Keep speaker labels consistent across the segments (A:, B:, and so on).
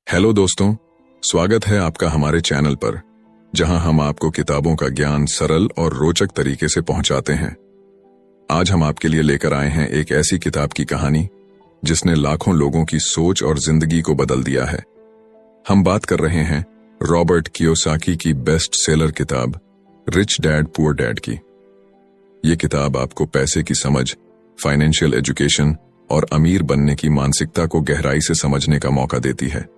A: Hello दोस्तों, स्वागत है आपका हमारे चैनल पर, जहां हम आपको किताबों का ज्ञान सरल और रोचक तरीके से पहुंचाते हैं। आज हम आपके लिए लेकर आए हैं एक ऐसी किताब की कहानी जिसने लाखों लोगों की सोच और जिंदगी को बदल दिया है। हम बात कर रहे हैं रॉबर्ट कियोसाकी की बेस्ट सेलर किताब रिच डैड पुअर डैड की। ये किताब आपको पैसे की समझ, फाइनेंशियल एजुकेशन और अमीर बनने की मानसिकता को गहराई से समझने का मौका देती है।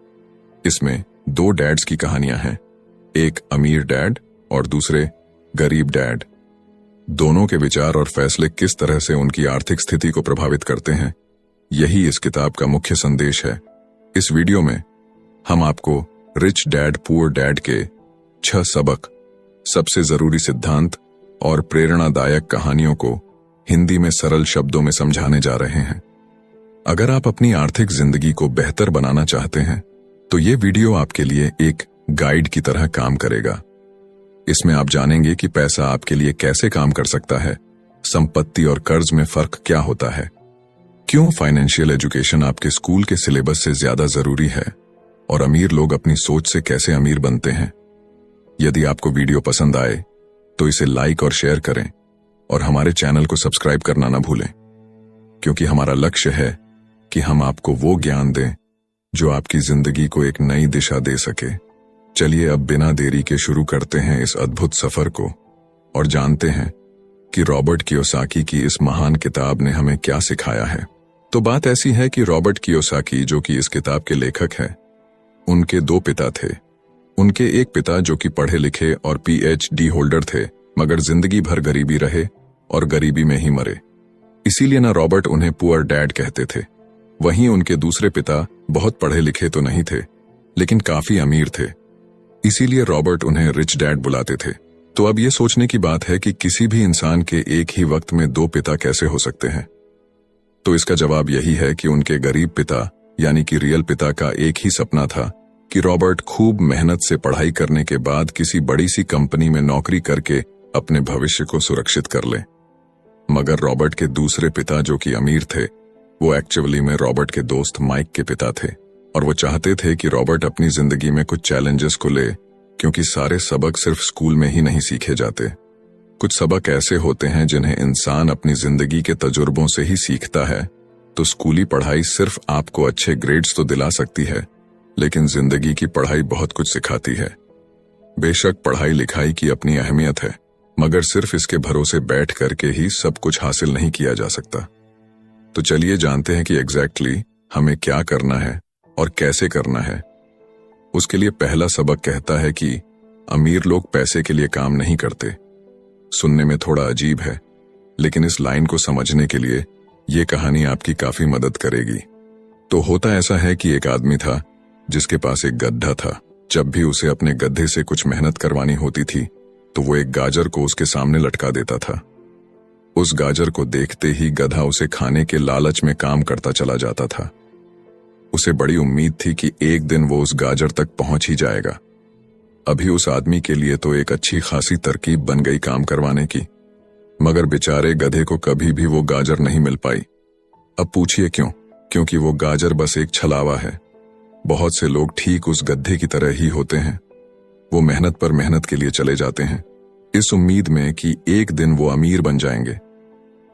A: इसमें दो डैड्स की कहानियां हैं, एक अमीर डैड और दूसरे गरीब डैड। दोनों के विचार और फैसले किस तरह से उनकी आर्थिक स्थिति को प्रभावित करते हैं, यही इस किताब का मुख्य संदेश है। इस वीडियो में हम आपको रिच डैड पुअर डैड के 6 सबक, सबसे जरूरी सिद्धांत और प्रेरणादायक कहानियों को हिंदी में सरल शब्दों में समझाने जा रहे हैं। अगर आप अपनी आर्थिक जिंदगी को बेहतर बनाना चाहते हैं तो ये वीडियो आपके लिए एक गाइड की तरह काम करेगा। इसमें आप जानेंगे कि पैसा आपके लिए कैसे काम कर सकता है, संपत्ति और कर्ज में फर्क क्या होता है, क्यों फाइनेंशियल एजुकेशन आपके स्कूल के सिलेबस से ज्यादा जरूरी है और अमीर लोग अपनी सोच से कैसे अमीर बनते हैं। यदि आपको वीडियो पसंद आए तो इसे लाइक और शेयर करें और हमारे चैनल को सब्सक्राइब करना ना भूलें, क्योंकि हमारा लक्ष्य है कि हम आपको वो ज्ञान दें जो आपकी जिंदगी को एक नई दिशा दे सके। चलिए अब बिना देरी के शुरू करते हैं इस अद्भुत सफर को और जानते हैं कि रॉबर्ट कियोसाकी की इस महान किताब ने हमें क्या सिखाया है। तो बात ऐसी है कि रॉबर्ट कियोसाकी, जो कि इस किताब के लेखक हैं, उनके 2 पिता थे। उनके एक पिता जो कि पढ़े लिखे और PhD होल्डर थे, मगर जिंदगी भर गरीबी रहे और गरीबी में ही मरे। इसीलिए ना रॉबर्ट उन्हें पुअर डैड कहते थे। वहीं उनके दूसरे पिता बहुत पढ़े लिखे तो नहीं थे, लेकिन काफी अमीर थे। इसीलिए रॉबर्ट उन्हें रिच डैड बुलाते थे। तो अब ये सोचने की बात है कि किसी भी इंसान के एक ही वक्त में 2 पिता कैसे हो सकते हैं। तो इसका जवाब यही है कि उनके गरीब पिता यानी कि रियल पिता का एक ही सपना था कि रॉबर्ट खूब मेहनत से पढ़ाई करने के बाद किसी बड़ी सी कंपनी में नौकरी करके अपने भविष्य को सुरक्षित कर ले। मगर रॉबर्ट के दूसरे पिता जो कि अमीर थे, वो एक्चुअली में रॉबर्ट के दोस्त माइक के पिता थे और वो चाहते थे कि रॉबर्ट अपनी जिंदगी में कुछ चैलेंजेस को ले, क्योंकि सारे सबक सिर्फ स्कूल में ही नहीं सीखे जाते। कुछ सबक ऐसे होते हैं जिन्हें इंसान अपनी जिंदगी के तजुर्बों से ही सीखता है। तो स्कूली पढ़ाई सिर्फ आपको अच्छे ग्रेड्स तो दिला सकती है, लेकिन जिंदगी की पढ़ाई बहुत कुछ सिखाती है। बेशक पढ़ाई लिखाई की अपनी अहमियत है, मगर सिर्फ इसके भरोसे बैठ करके ही सब कुछ हासिल नहीं किया जा सकता। तो चलिए जानते हैं कि एग्जैक्टली हमें क्या करना है और कैसे करना है। उसके लिए पहला सबक कहता है कि अमीर लोग पैसे के लिए काम नहीं करते। सुनने में थोड़ा अजीब है, लेकिन इस लाइन को समझने के लिए ये कहानी आपकी काफी मदद करेगी। तो होता ऐसा है कि एक आदमी था जिसके पास एक गड्ढा था। जब भी उसे अपने गड्ढे से कुछ मेहनत करवानी होती थी तो वो एक गाजर को उसके सामने लटका देता था। उस गाजर को देखते ही गधा उसे खाने के लालच में काम करता चला जाता था। उसे बड़ी उम्मीद थी कि एक दिन वो उस गाजर तक पहुंच ही जाएगा। अभी उस आदमी के लिए तो एक अच्छी खासी तरकीब बन गई काम करवाने की, मगर बेचारे गधे को कभी भी वो गाजर नहीं मिल पाई। अब पूछिए क्यों? क्योंकि वो गाजर बस एक छलावा है। बहुत से लोग ठीक उस गधे की तरह ही होते हैं। वो मेहनत पर मेहनत के लिए चले जाते हैं, इस उम्मीद में कि एक दिन वो अमीर बन जाएंगे,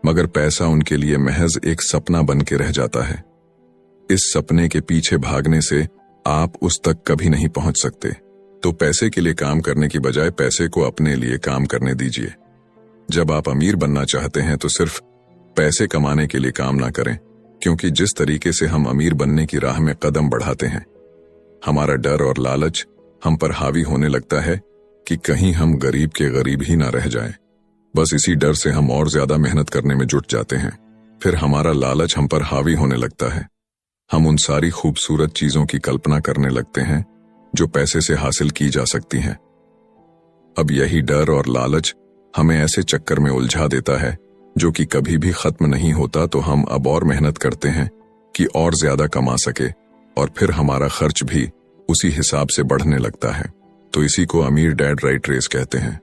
A: मगर पैसा उनके लिए महज एक सपना बन के रह जाता है। इस सपने के पीछे भागने से आप उस तक कभी नहीं पहुंच सकते। तो पैसे के लिए काम करने की बजाय पैसे को अपने लिए काम करने दीजिए। जब आप अमीर बनना चाहते हैं तो सिर्फ पैसे कमाने के लिए काम ना करें, क्योंकि जिस तरीके से हम अमीर बनने की राह में कदम बढ़ाते हैं, हमारा डर और लालच हम पर हावी होने लगता है कि कहीं हम गरीब के गरीब ही ना रह जाएं। बस इसी डर से हम और ज्यादा मेहनत करने में जुट जाते हैं। फिर हमारा लालच हम पर हावी होने लगता है। हम उन सारी खूबसूरत चीजों की कल्पना करने लगते हैं जो पैसे से हासिल की जा सकती हैं। अब यही डर और लालच हमें ऐसे चक्कर में उलझा देता है जो कि कभी भी खत्म नहीं होता। तो हम अब और मेहनत करते हैं कि और ज्यादा कमा सके, और फिर हमारा खर्च भी उसी हिसाब से बढ़ने लगता है। तो इसी को अमीर डैड राइट रेस कहते हैं।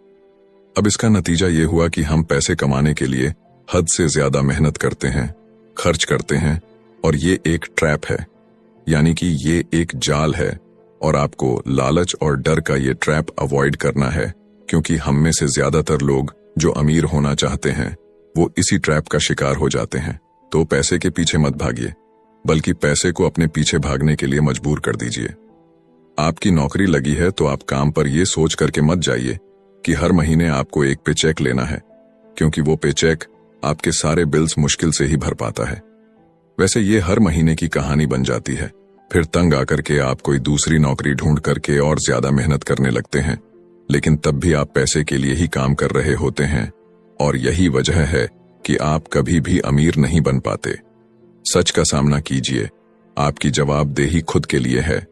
A: अब इसका नतीजा ये हुआ कि हम पैसे कमाने के लिए हद से ज्यादा मेहनत करते हैं, खर्च करते हैं, और ये एक ट्रैप है। यानी कि ये एक जाल है और आपको लालच और डर का ये ट्रैप अवॉइड करना है, क्योंकि हम में से ज्यादातर लोग जो अमीर होना चाहते हैं वो इसी ट्रैप का शिकार हो जाते हैं। तो पैसे के पीछे मत भागिए, बल्कि पैसे को अपने पीछे भागने के लिए मजबूर कर दीजिए। आपकी नौकरी लगी है तो आप काम पर यह सोच करके मत जाइए कि हर महीने आपको एक पे चेक लेना है, क्योंकि वो पे चेक आपके सारे बिल्स मुश्किल से ही भर पाता है। वैसे ये हर महीने की कहानी बन जाती है। फिर तंग आकर के आप कोई दूसरी नौकरी ढूंढ करके और ज्यादा मेहनत करने लगते हैं, लेकिन तब भी आप पैसे के लिए ही काम कर रहे होते हैं, और यही वजह है कि आप कभी भी अमीर नहीं बन पाते। सच का सामना कीजिए। आपकी जवाबदेही खुद के लिए है,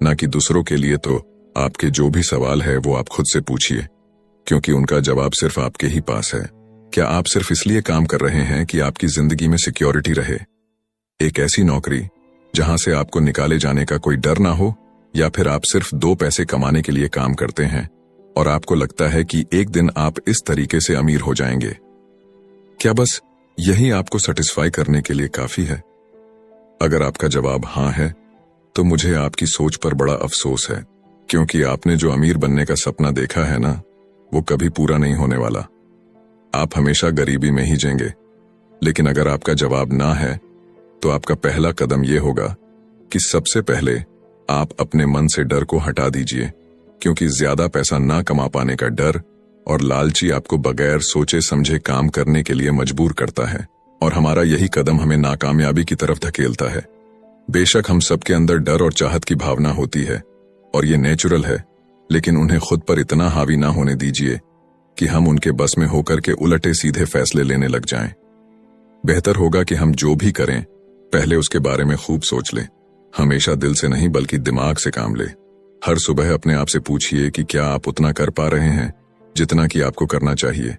A: ना कि दूसरों के लिए। तो आपके जो भी सवाल है वो आप खुद से पूछिए, क्योंकि उनका जवाब सिर्फ आपके ही पास है। क्या आप सिर्फ इसलिए काम कर रहे हैं कि आपकी जिंदगी में सिक्योरिटी रहे, एक ऐसी नौकरी जहां से आपको निकाले जाने का कोई डर ना हो, या फिर आप सिर्फ 2 पैसे कमाने के लिए काम करते हैं और आपको लगता है कि एक दिन आप इस तरीके से अमीर हो जाएंगे? क्या बस यही आपको सेटिस्फाई करने के लिए काफी है? अगर आपका जवाब हां है, तो मुझे आपकी सोच पर बड़ा अफसोस है, क्योंकि आपने जो अमीर बनने का सपना देखा है ना, वो कभी पूरा नहीं होने वाला। आप हमेशा गरीबी में ही जिएंगे। लेकिन अगर आपका जवाब ना है, तो आपका पहला कदम यह होगा कि सबसे पहले आप अपने मन से डर को हटा दीजिए, क्योंकि ज्यादा पैसा ना कमा पाने का डर और लालची आपको बगैर सोचे समझे काम करने के लिए मजबूर करता है, और हमारा यही कदम हमें नाकामयाबी की तरफ धकेलता है। बेशक हम सबके अंदर डर और चाहत की भावना होती है, और ये नेचुरल है, लेकिन उन्हें खुद पर इतना हावी ना होने दीजिए कि हम उनके बस में होकर के उलटे सीधे फैसले लेने लग जाएं। बेहतर होगा कि हम जो भी करें पहले उसके बारे में खूब सोच लें। हमेशा दिल से नहीं बल्कि दिमाग से काम ले। हर सुबह अपने आप से पूछिए कि क्या आप उतना कर पा रहे हैं जितना कि आपको करना चाहिए।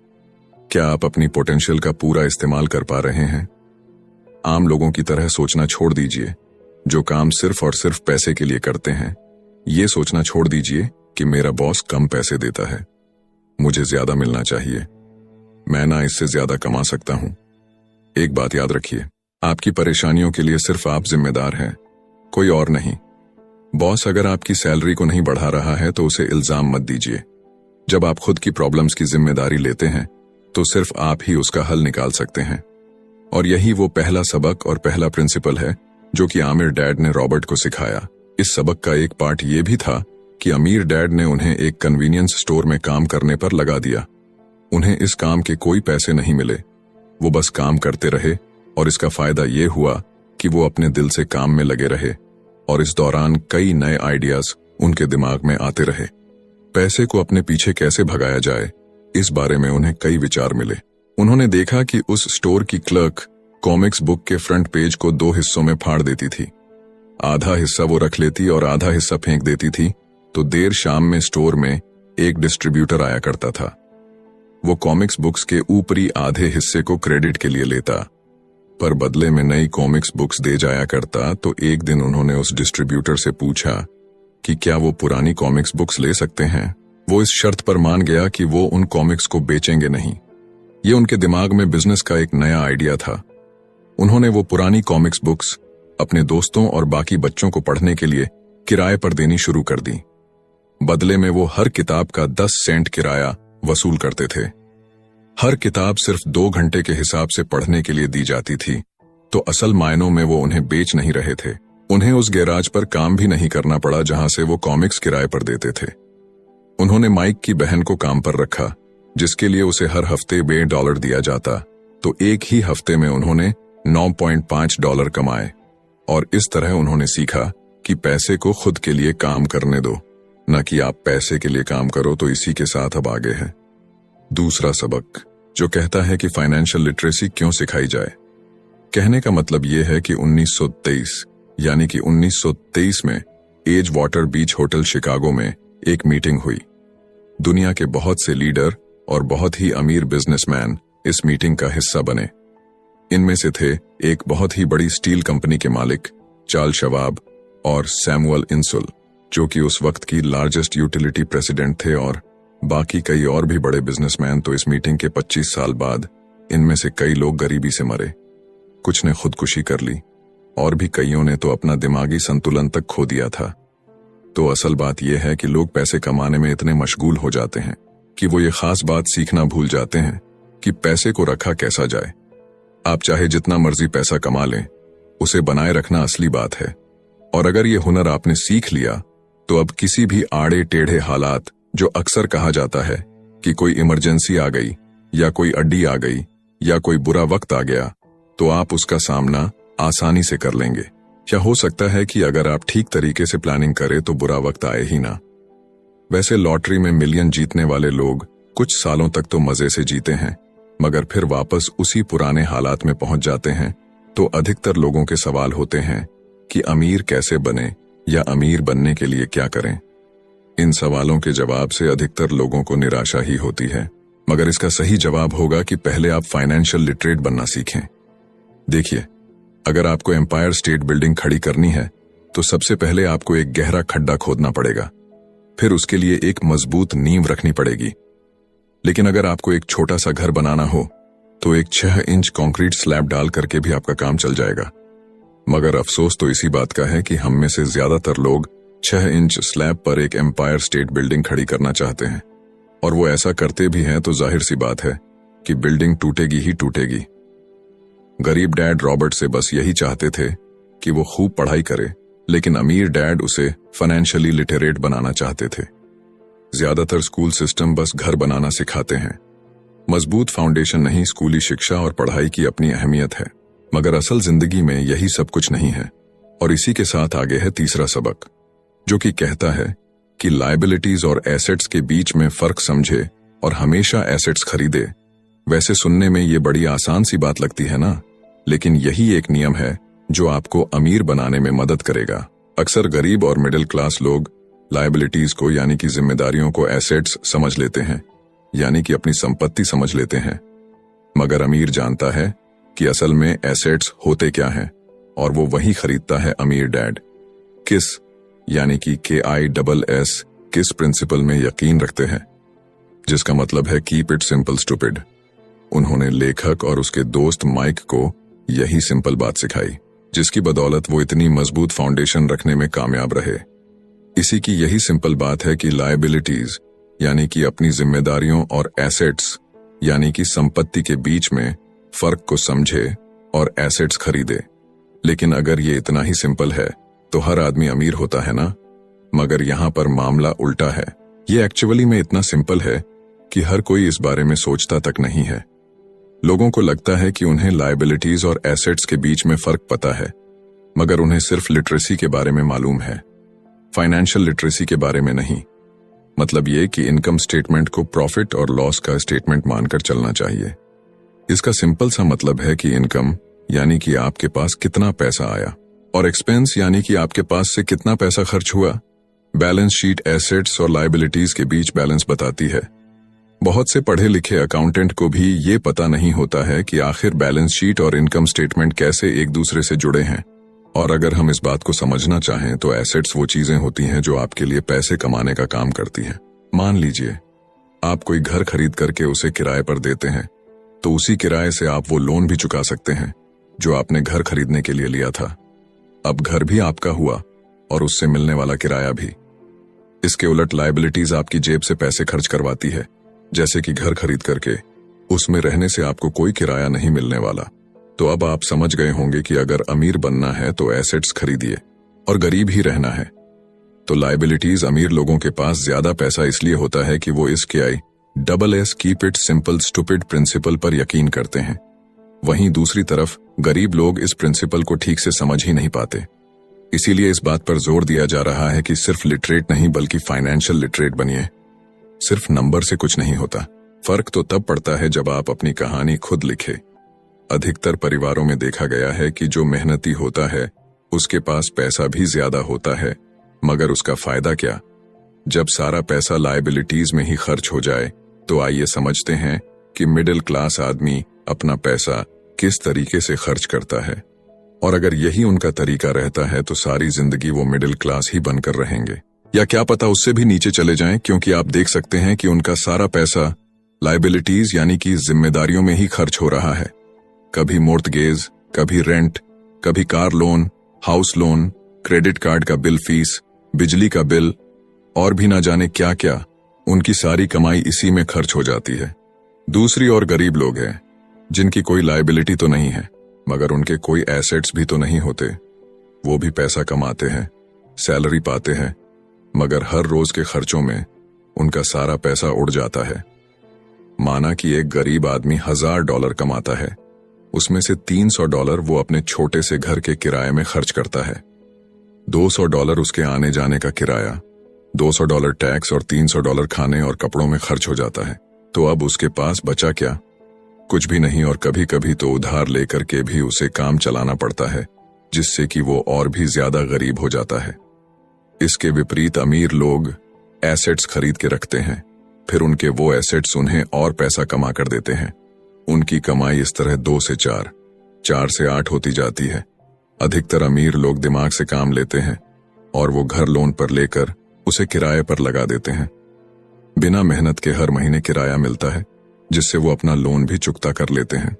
A: क्या आप अपनी पोटेंशियल का पूरा इस्तेमाल कर पा रहे हैं? आम लोगों की तरह सोचना छोड़ दीजिए, जो काम सिर्फ और सिर्फ पैसे के लिए करते हैं। ये सोचना छोड़ दीजिए कि मेरा बॉस कम पैसे देता है, मुझे ज्यादा मिलना चाहिए, मैं ना इससे ज्यादा कमा सकता हूं। एक बात याद रखिए, आपकी परेशानियों के लिए सिर्फ आप जिम्मेदार हैं, कोई और नहीं। बॉस अगर आपकी सैलरी को नहीं बढ़ा रहा है तो उसे इल्जाम मत दीजिए। जब आप खुद की प्रॉब्लम्स की जिम्मेदारी लेते हैं तो सिर्फ आप ही उसका हल निकाल सकते हैं। और यही वो पहला सबक और पहला प्रिंसिपल है जो कि आमिर डैड ने रॉबर्ट को सिखाया। इस सबक का एक पार्ट ये भी था कि अमीर डैड ने उन्हें एक कन्वीनियंस स्टोर में काम करने पर लगा दिया। उन्हें इस काम के कोई पैसे नहीं मिले, वो बस काम करते रहे, और इसका फायदा ये हुआ कि वो अपने दिल से काम में लगे रहे, और इस दौरान कई नए आइडियाज उनके दिमाग में आते रहे। पैसे को अपने पीछे कैसे भगाया जाए, इस बारे में उन्हें कई विचार मिले। उन्होंने देखा कि उस स्टोर की क्लर्क कॉमिक्स बुक के फ्रंट पेज को 2 हिस्सों में फाड़ देती थी। आधा हिस्सा वो रख लेती और आधा हिस्सा फेंक देती थी, तो देर शाम में स्टोर में एक डिस्ट्रीब्यूटर आया करता था। वो कॉमिक्स बुक्स के ऊपरी आधे हिस्से को क्रेडिट के लिए लेता, पर बदले में नई कॉमिक्स बुक्स दे जाया करता। तो एक दिन उन्होंने उस डिस्ट्रीब्यूटर से पूछा कि क्या वो पुरानी कॉमिक्स बुक्स ले सकते हैं। वो इस शर्त पर मान गया कि वो उन कॉमिक्स को बेचेंगे नहीं। ये उनके दिमाग में बिजनेस का एक नया आइडिया था। उन्होंने वो पुरानी कॉमिक्स बुक्स अपने दोस्तों और बाकी बच्चों को पढ़ने के लिए किराए पर देनी शुरू कर दी। बदले में वो हर किताब का 10 सेंट किराया वसूल करते थे। हर किताब सिर्फ 2 घंटे के हिसाब से पढ़ने के लिए दी जाती थी, तो असल मायनों में वो उन्हें बेच नहीं रहे थे। उन्हें उस गैराज पर काम भी नहीं करना पड़ा जहां से वो कॉमिक्स किराए पर देते थे। उन्होंने माइक की बहन को काम पर रखा, जिसके लिए उसे हर हफ्ते $2 दिया जाता, तो एक ही हफ्ते में उन्होंने $9.5 कमाए। और इस तरह उन्होंने सीखा कि पैसे को खुद के लिए काम करने दो, न कि आप पैसे के लिए काम करो। तो इसी के साथ अब आगे है दूसरा सबक, जो कहता है कि फाइनेंशियल लिटरेसी क्यों सिखाई जाए। कहने का मतलब यह है कि 1923 में एज वाटर बीच होटल शिकागो में एक मीटिंग हुई। दुनिया के बहुत से लीडर और बहुत ही अमीर बिजनेसमैन इस मीटिंग का हिस्सा बने। इनमें से थे एक बहुत ही बड़ी स्टील कंपनी के मालिक चार्ल्स शवाब और सैमुअल इंसुल, जो कि उस वक्त की लार्जेस्ट यूटिलिटी प्रेसिडेंट थे, और बाकी कई और भी बड़े बिजनेसमैन। तो इस मीटिंग के 25 साल बाद इनमें से कई लोग गरीबी से मरे, कुछ ने खुदकुशी कर ली, और भी कईयों ने तो अपना दिमागी संतुलन तक खो दिया था। तो असल बात यह है कि लोग पैसे कमाने में इतने मशगूल हो जाते हैं कि वो ये खास बात सीखना भूल जाते हैं कि पैसे को रखा कैसा जाए। आप चाहे जितना मर्जी पैसा कमा लें, उसे बनाए रखना असली बात है। और अगर ये हुनर आपने सीख लिया तो अब किसी भी आड़े टेढ़े हालात, जो अक्सर कहा जाता है कि कोई इमरजेंसी आ गई या कोई अड्डी आ गई या कोई बुरा वक्त आ गया, तो आप उसका सामना आसानी से कर लेंगे। या हो सकता है कि अगर आप ठीक तरीके से प्लानिंग करें तो बुरा वक्त आए ही ना। वैसे लॉटरी में मिलियन जीतने वाले लोग कुछ सालों तक तो मजे से जीते हैं, मगर फिर वापस उसी पुराने हालात में पहुंच जाते हैं। तो अधिकतर लोगों के सवाल होते हैं कि अमीर कैसे बने या अमीर बनने के लिए क्या करें। इन सवालों के जवाब से अधिकतर लोगों को निराशा ही होती है, मगर इसका सही जवाब होगा कि पहले आप फाइनेंशियल लिटरेट बनना सीखें। देखिए, अगर आपको एम्पायर स्टेट बिल्डिंग खड़ी करनी है तो सबसे पहले आपको एक गहरा खड्डा खोदना पड़ेगा, फिर उसके लिए एक मजबूत नींव रखनी पड़ेगी। लेकिन अगर आपको एक छोटा सा घर बनाना हो तो एक 6 इंच कंक्रीट स्लैब डाल करके भी आपका काम चल जाएगा। मगर अफसोस तो इसी बात का है कि हम में से ज्यादातर लोग 6 इंच स्लैब पर एक एम्पायर स्टेट बिल्डिंग खड़ी करना चाहते हैं, और वो ऐसा करते भी हैं तो जाहिर सी बात है कि बिल्डिंग टूटेगी ही टूटेगी। गरीब डैड रॉबर्ट से बस यही चाहते थे कि वो खूब पढ़ाई करे, लेकिन अमीर डैड उसे फाइनेंशियली लिटरेट बनाना चाहते थे। ज्यादातर स्कूल सिस्टम बस घर बनाना सिखाते हैं, मजबूत फाउंडेशन नहीं। स्कूली शिक्षा और पढ़ाई की अपनी अहमियत है, मगर असल जिंदगी में यही सब कुछ नहीं है। और इसी के साथ आगे है तीसरा सबक, जो कि कहता है कि लायबिलिटीज और एसेट्स के बीच में फर्क समझे और हमेशा एसेट्स खरीदे। वैसे सुनने में ये बड़ी आसान सी बात लगती है ना, लेकिन यही एक नियम है जो आपको अमीर बनाने में मदद करेगा। अक्सर गरीब और मिडिल क्लास लोग लायबिलिटीज को यानी कि जिम्मेदारियों को एसेट्स समझ लेते हैं, यानी कि अपनी संपत्ति समझ लेते हैं। मगर अमीर जानता है कि असल में एसेट्स होते क्या हैं, और वो वही खरीदता है अमीर डैड। किस यानी कि KISS किस प्रिंसिपल में यकीन रखते हैं, जिसका मतलब है कीप इट सिंपल स्टूपिड। उन्होंने लेखक और उसके दोस्त माइक को यही सिंपल बात सिखाई, जिसकी बदौलत वो इतनी मजबूत फाउंडेशन रखने में कामयाब रहे। इसी की यही सिंपल बात है कि लायबिलिटीज यानी कि अपनी जिम्मेदारियों और एसेट्स यानी कि संपत्ति के बीच में फर्क को समझे और एसेट्स खरीदे। लेकिन अगर ये इतना ही सिंपल है तो हर आदमी अमीर होता है ना। मगर यहाँ पर मामला उल्टा है। ये एक्चुअली में इतना सिंपल है कि हर कोई इस बारे में सोचता तक नहीं है। लोगों को लगता है कि उन्हें लायबिलिटीज और एसेट्स के बीच में फर्क पता है, मगर उन्हें सिर्फ लिटरेसी के बारे में मालूम है, फाइनेंशियल लिटरेसी के बारे में नहीं। मतलब ये कि इनकम स्टेटमेंट को प्रॉफिट और लॉस का स्टेटमेंट मानकर चलना चाहिए। इसका सिंपल सा मतलब है कि इनकम यानी कि आपके पास कितना पैसा आया, और एक्सपेंस यानी कि आपके पास से कितना पैसा खर्च हुआ। बैलेंस शीट एसेट्स और लायबिलिटीज के बीच बैलेंस बताती है। बहुत से पढ़े लिखे अकाउंटेंट को भी ये पता नहीं होता है कि आखिर बैलेंस शीट और इनकम स्टेटमेंट कैसे एक दूसरे से जुड़े हैं। और अगर हम इस बात को समझना चाहें तो एसेट्स वो चीजें होती हैं जो आपके लिए पैसे कमाने का काम करती हैं। मान लीजिए आप कोई घर खरीद करके उसे किराए पर देते हैं, तो उसी किराए से आप वो लोन भी चुका सकते हैं जो आपने घर खरीदने के लिए लिया था। अब घर भी आपका हुआ और उससे मिलने वाला किराया भी। इसके उलट लायबिलिटीज आपकी जेब से पैसे खर्च करवाती है, जैसे कि घर खरीद करके उसमें रहने से आपको कोई किराया नहीं मिलने वाला। तो अब आप समझ गए होंगे कि अगर अमीर बनना है तो एसेट्स खरीदिए, और गरीब ही रहना है तो लायबिलिटीज। अमीर लोगों के पास ज्यादा पैसा इसलिए होता है कि वो इस KISS keep it simple stupid principle पर यकीन करते हैं। वहीं दूसरी तरफ गरीब लोग इस प्रिंसिपल को ठीक से समझ ही नहीं पाते। इसीलिए इस बात पर जोर दिया जा रहा है कि सिर्फ लिटरेट नहीं बल्कि फाइनेंशियल लिटरेट बनिए। सिर्फ नंबर से कुछ नहीं होता। फर्क तो तब पड़ता है जब आप अपनी कहानी खुद लिखे। अधिकतर परिवारों में देखा गया है कि जो मेहनती होता है उसके पास पैसा भी ज्यादा होता है, मगर उसका फायदा क्या? जब सारा पैसा लायबिलिटीज में ही खर्च हो जाए तो आइए समझते हैं कि मिडिल क्लास आदमी अपना पैसा किस तरीके से खर्च करता है। और अगर यही उनका तरीका रहता है तो सारी जिंदगी वो मिडिल क्लास ही बनकर रहेंगे, या क्या पता उससे भी नीचे चले जाएं, क्योंकि आप देख सकते हैं कि उनका सारा पैसा लायबिलिटीज यानी कि जिम्मेदारियों में ही खर्च हो रहा है। कभी मोर्टगेज, कभी रेंट, कभी car loan, house loan, credit card का बिल फीस, बिजली का बिल और भी ना जाने क्या क्या, उनकी सारी कमाई इसी में खर्च हो जाती है। दूसरी ओर गरीब लोग हैं जिनकी कोई लायबिलिटी तो नहीं है, मगर उनके कोई एसेट्स भी तो नहीं होते। वो भी पैसा कमाते हैं, सैलरी पाते हैं, मगर हर रोज के खर्चों में उनका सारा पैसा उड़ जाता है। माना कि एक गरीब आदमी $1000 कमाता है, उसमें से $300 वो अपने छोटे से घर के किराए में खर्च करता है, $200 उसके आने जाने का किराया, $200 टैक्स और $300 खाने और कपड़ों में खर्च हो जाता है। तो अब उसके पास बचा क्या? कुछ भी नहीं, और कभी कभी तो उधार लेकर के भी उसे काम चलाना पड़ता है, जिससे कि वो और भी ज्यादा गरीब हो जाता है। इसके विपरीत अमीर लोग एसेट्स खरीद के रखते हैं, फिर उनके वो एसेट्स उन्हें और पैसा कमा कर देते हैं। उनकी कमाई इस तरह 2 से 4, 4 से 8 होती जाती है। अधिकतर अमीर लोग दिमाग से काम लेते हैं और वो घर लोन पर लेकर उसे किराए पर लगा देते हैं। बिना मेहनत के हर महीने किराया मिलता है, जिससे वो अपना लोन भी चुकता कर लेते हैं।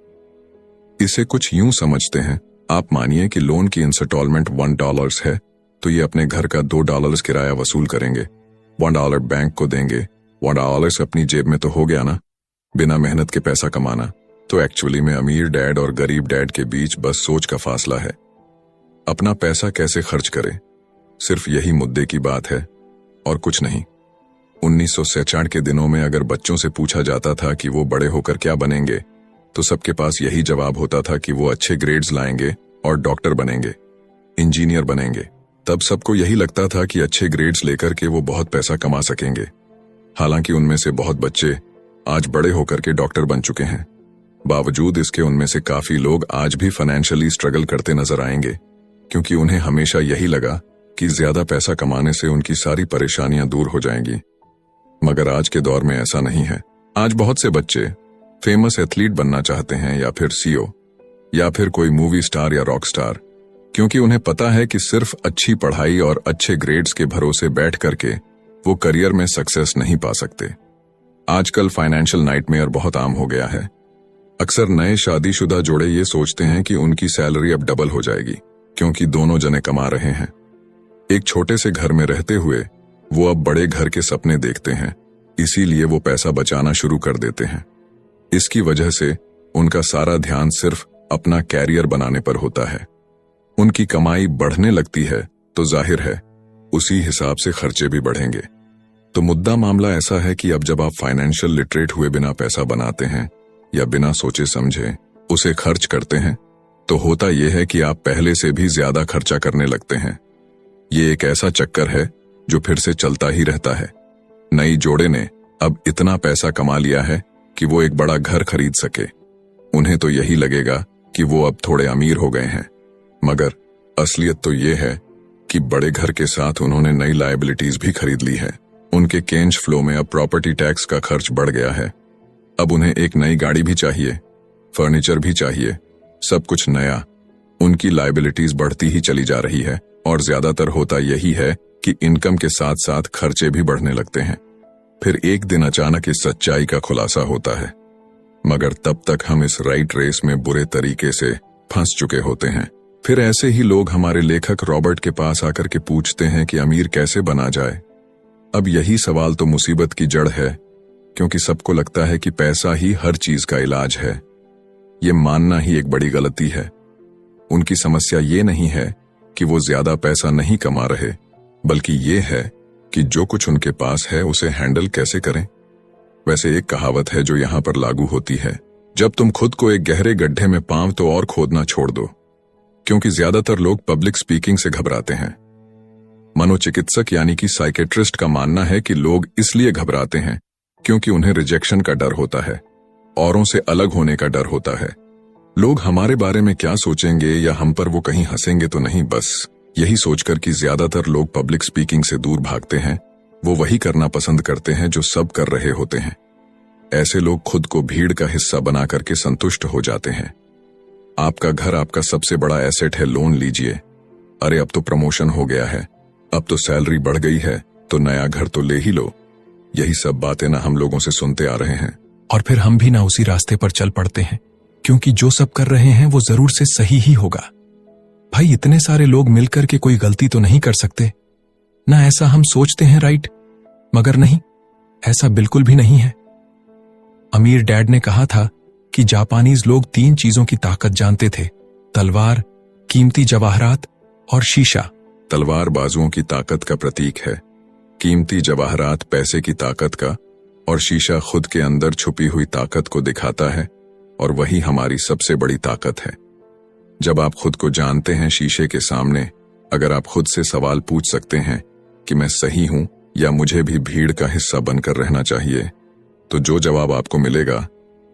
A: इसे कुछ यूं समझते हैं, आप मानिए कि लोन की इंस्टॉलमेंट $1 है, तो ये अपने घर का $2 किराया वसूल करेंगे, $1 बैंक को देंगे, $1 अपनी जेब में तो हो गया ना, बिना मेहनत के पैसा कमाना। तो एक्चुअली में अमीर डैड और गरीब डैड के बीच बस सोच का फासला है। अपना पैसा कैसे खर्च करें, सिर्फ यही मुद्दे की बात है और कुछ नहीं। 1966 के दिनों में अगर बच्चों से पूछा जाता था कि वो बड़े होकर क्या बनेंगे, तो सबके पास यही जवाब होता था कि वो अच्छे ग्रेड्स लाएंगे और डॉक्टर बनेंगे, इंजीनियर बनेंगे। तब सबको यही लगता था कि अच्छे ग्रेड्स लेकर के वो बहुत पैसा कमा सकेंगे। हालांकि उनमें से बहुत बच्चे आज बड़े होकर के डॉक्टर बन चुके हैं। बावजूद इसके उनमें से काफी लोग आज भी फाइनेंशियली स्ट्रगल करते नजर आएंगे, क्योंकि उन्हें हमेशा यही लगा कि ज्यादा पैसा कमाने से उनकी सारी परेशानियां दूर हो जाएंगी। मगर आज के दौर में ऐसा नहीं है। आज बहुत से बच्चे फेमस एथलीट बनना चाहते हैं, या फिर सीईओ, या फिर कोई मूवी स्टार या रॉक स्टार, क्योंकि उन्हें पता है कि सिर्फ अच्छी पढ़ाई और अच्छे ग्रेड्स के भरोसे बैठ करके वो करियर में सक्सेस नहीं पा सकते। आजकल फाइनेंशियल नाइटमेयर बहुत आम हो गया है। अक्सर नए शादीशुदा जोड़े ये सोचते हैं कि उनकी सैलरी अब डबल हो जाएगी, क्योंकि दोनों जने कमा रहे हैं। एक छोटे से घर में रहते हुए वो अब बड़े घर के सपने देखते हैं, इसीलिए वो पैसा बचाना शुरू कर देते हैं। इसकी वजह से उनका सारा ध्यान सिर्फ अपना कैरियर बनाने पर होता है। उनकी कमाई बढ़ने लगती है तो जाहिर है उसी हिसाब से खर्चे भी बढ़ेंगे। तो मुद्दा मामला ऐसा है कि अब जब आप फाइनेंशियल लिटरेट हुए बिना पैसा बनाते हैं या बिना सोचे समझे उसे खर्च करते हैं, तो होता यह है कि आप पहले से भी ज्यादा खर्चा करने लगते हैं। ये एक ऐसा चक्कर है जो फिर से चलता ही रहता है। नई जोड़े ने अब इतना पैसा कमा लिया है कि वो एक बड़ा घर खरीद सके। उन्हें तो यही लगेगा कि वो अब थोड़े अमीर हो गए हैं, मगर असलियत तो ये है कि बड़े घर के साथ उन्होंने नई लायबिलिटीज भी खरीद ली है। उनके कैश फ्लो में अब प्रॉपर्टी टैक्स का खर्च बढ़ गया है। अब उन्हें एक नई गाड़ी भी चाहिए, फर्नीचर भी चाहिए, सब कुछ नया। उनकी लायबिलिटीज बढ़ती ही चली जा रही है, और ज्यादातर होता यही है कि इनकम के साथ साथ खर्चे भी बढ़ने लगते हैं। फिर एक दिन अचानक इस सच्चाई का खुलासा होता है, मगर तब तक हम इस राइट रेस में बुरे तरीके से फंस चुके होते हैं। फिर ऐसे ही लोग हमारे लेखक रॉबर्ट के पास आकर के पूछते हैं कि अमीर कैसे बना जाए। अब यही सवाल तो मुसीबत की जड़ है, क्योंकि सबको लगता है कि पैसा ही हर चीज का इलाज है। ये मानना ही एक बड़ी गलती है। उनकी समस्या ये नहीं है कि वो ज्यादा पैसा नहीं कमा रहे, बल्कि ये है कि जो कुछ उनके पास है उसे हैंडल कैसे करें। वैसे एक कहावत है जो यहाँ पर लागू होती है, जब तुम खुद को एक गहरे गड्ढे में पांव तो और खोदना छोड़ दो। क्योंकि ज्यादातर लोग पब्लिक स्पीकिंग से घबराते हैं। मनोचिकित्सक यानी कि साइकेट्रिस्ट का मानना है कि लोग इसलिए घबराते हैं क्योंकि उन्हें रिजेक्शन का डर होता है, औरों से अलग होने का डर होता है। लोग हमारे बारे में क्या सोचेंगे या हम पर वो कहीं हंसेंगे तो नहीं, बस यही सोचकर कि ज्यादातर लोग पब्लिक स्पीकिंग से दूर भागते हैं। वो वही करना पसंद करते हैं जो सब कर रहे होते हैं। ऐसे लोग खुद को भीड़ का हिस्सा बना करके संतुष्ट हो जाते हैं। आपका घर आपका सबसे बड़ा एसेट है, लोन लीजिए। अरे अब तो प्रमोशन हो गया है, अब तो सैलरी बढ़ गई है, तो नया घर तो ले ही लो। यही सब बातें ना हम लोगों से सुनते आ रहे हैं,
B: और फिर हम भी ना उसी रास्ते पर चल पड़ते हैं, क्योंकि जो सब कर रहे हैं वो जरूर से सही ही होगा। भाई इतने सारे लोग मिलकर के कोई गलती तो नहीं कर सकते ना, ऐसा हम सोचते हैं, राइट? मगर नहीं, ऐसा बिल्कुल भी नहीं है। अमीर डैड ने कहा था कि जापानीज लोग 3 चीजों की ताकत जानते थे, तलवार, कीमती जवाहरात और शीशा।
A: तलवार बाजुओं की ताकत का प्रतीक है, कीमती जवाहरात पैसे की ताकत का, और शीशा खुद के अंदर छुपी हुई ताकत को दिखाता है, और वही हमारी सबसे बड़ी ताकत है। जब आप खुद को जानते हैं शीशे के सामने, अगर आप खुद से सवाल पूछ सकते हैं कि मैं सही हूं या मुझे भी भीड़ का हिस्सा बनकर रहना चाहिए, तो जो जवाब आपको मिलेगा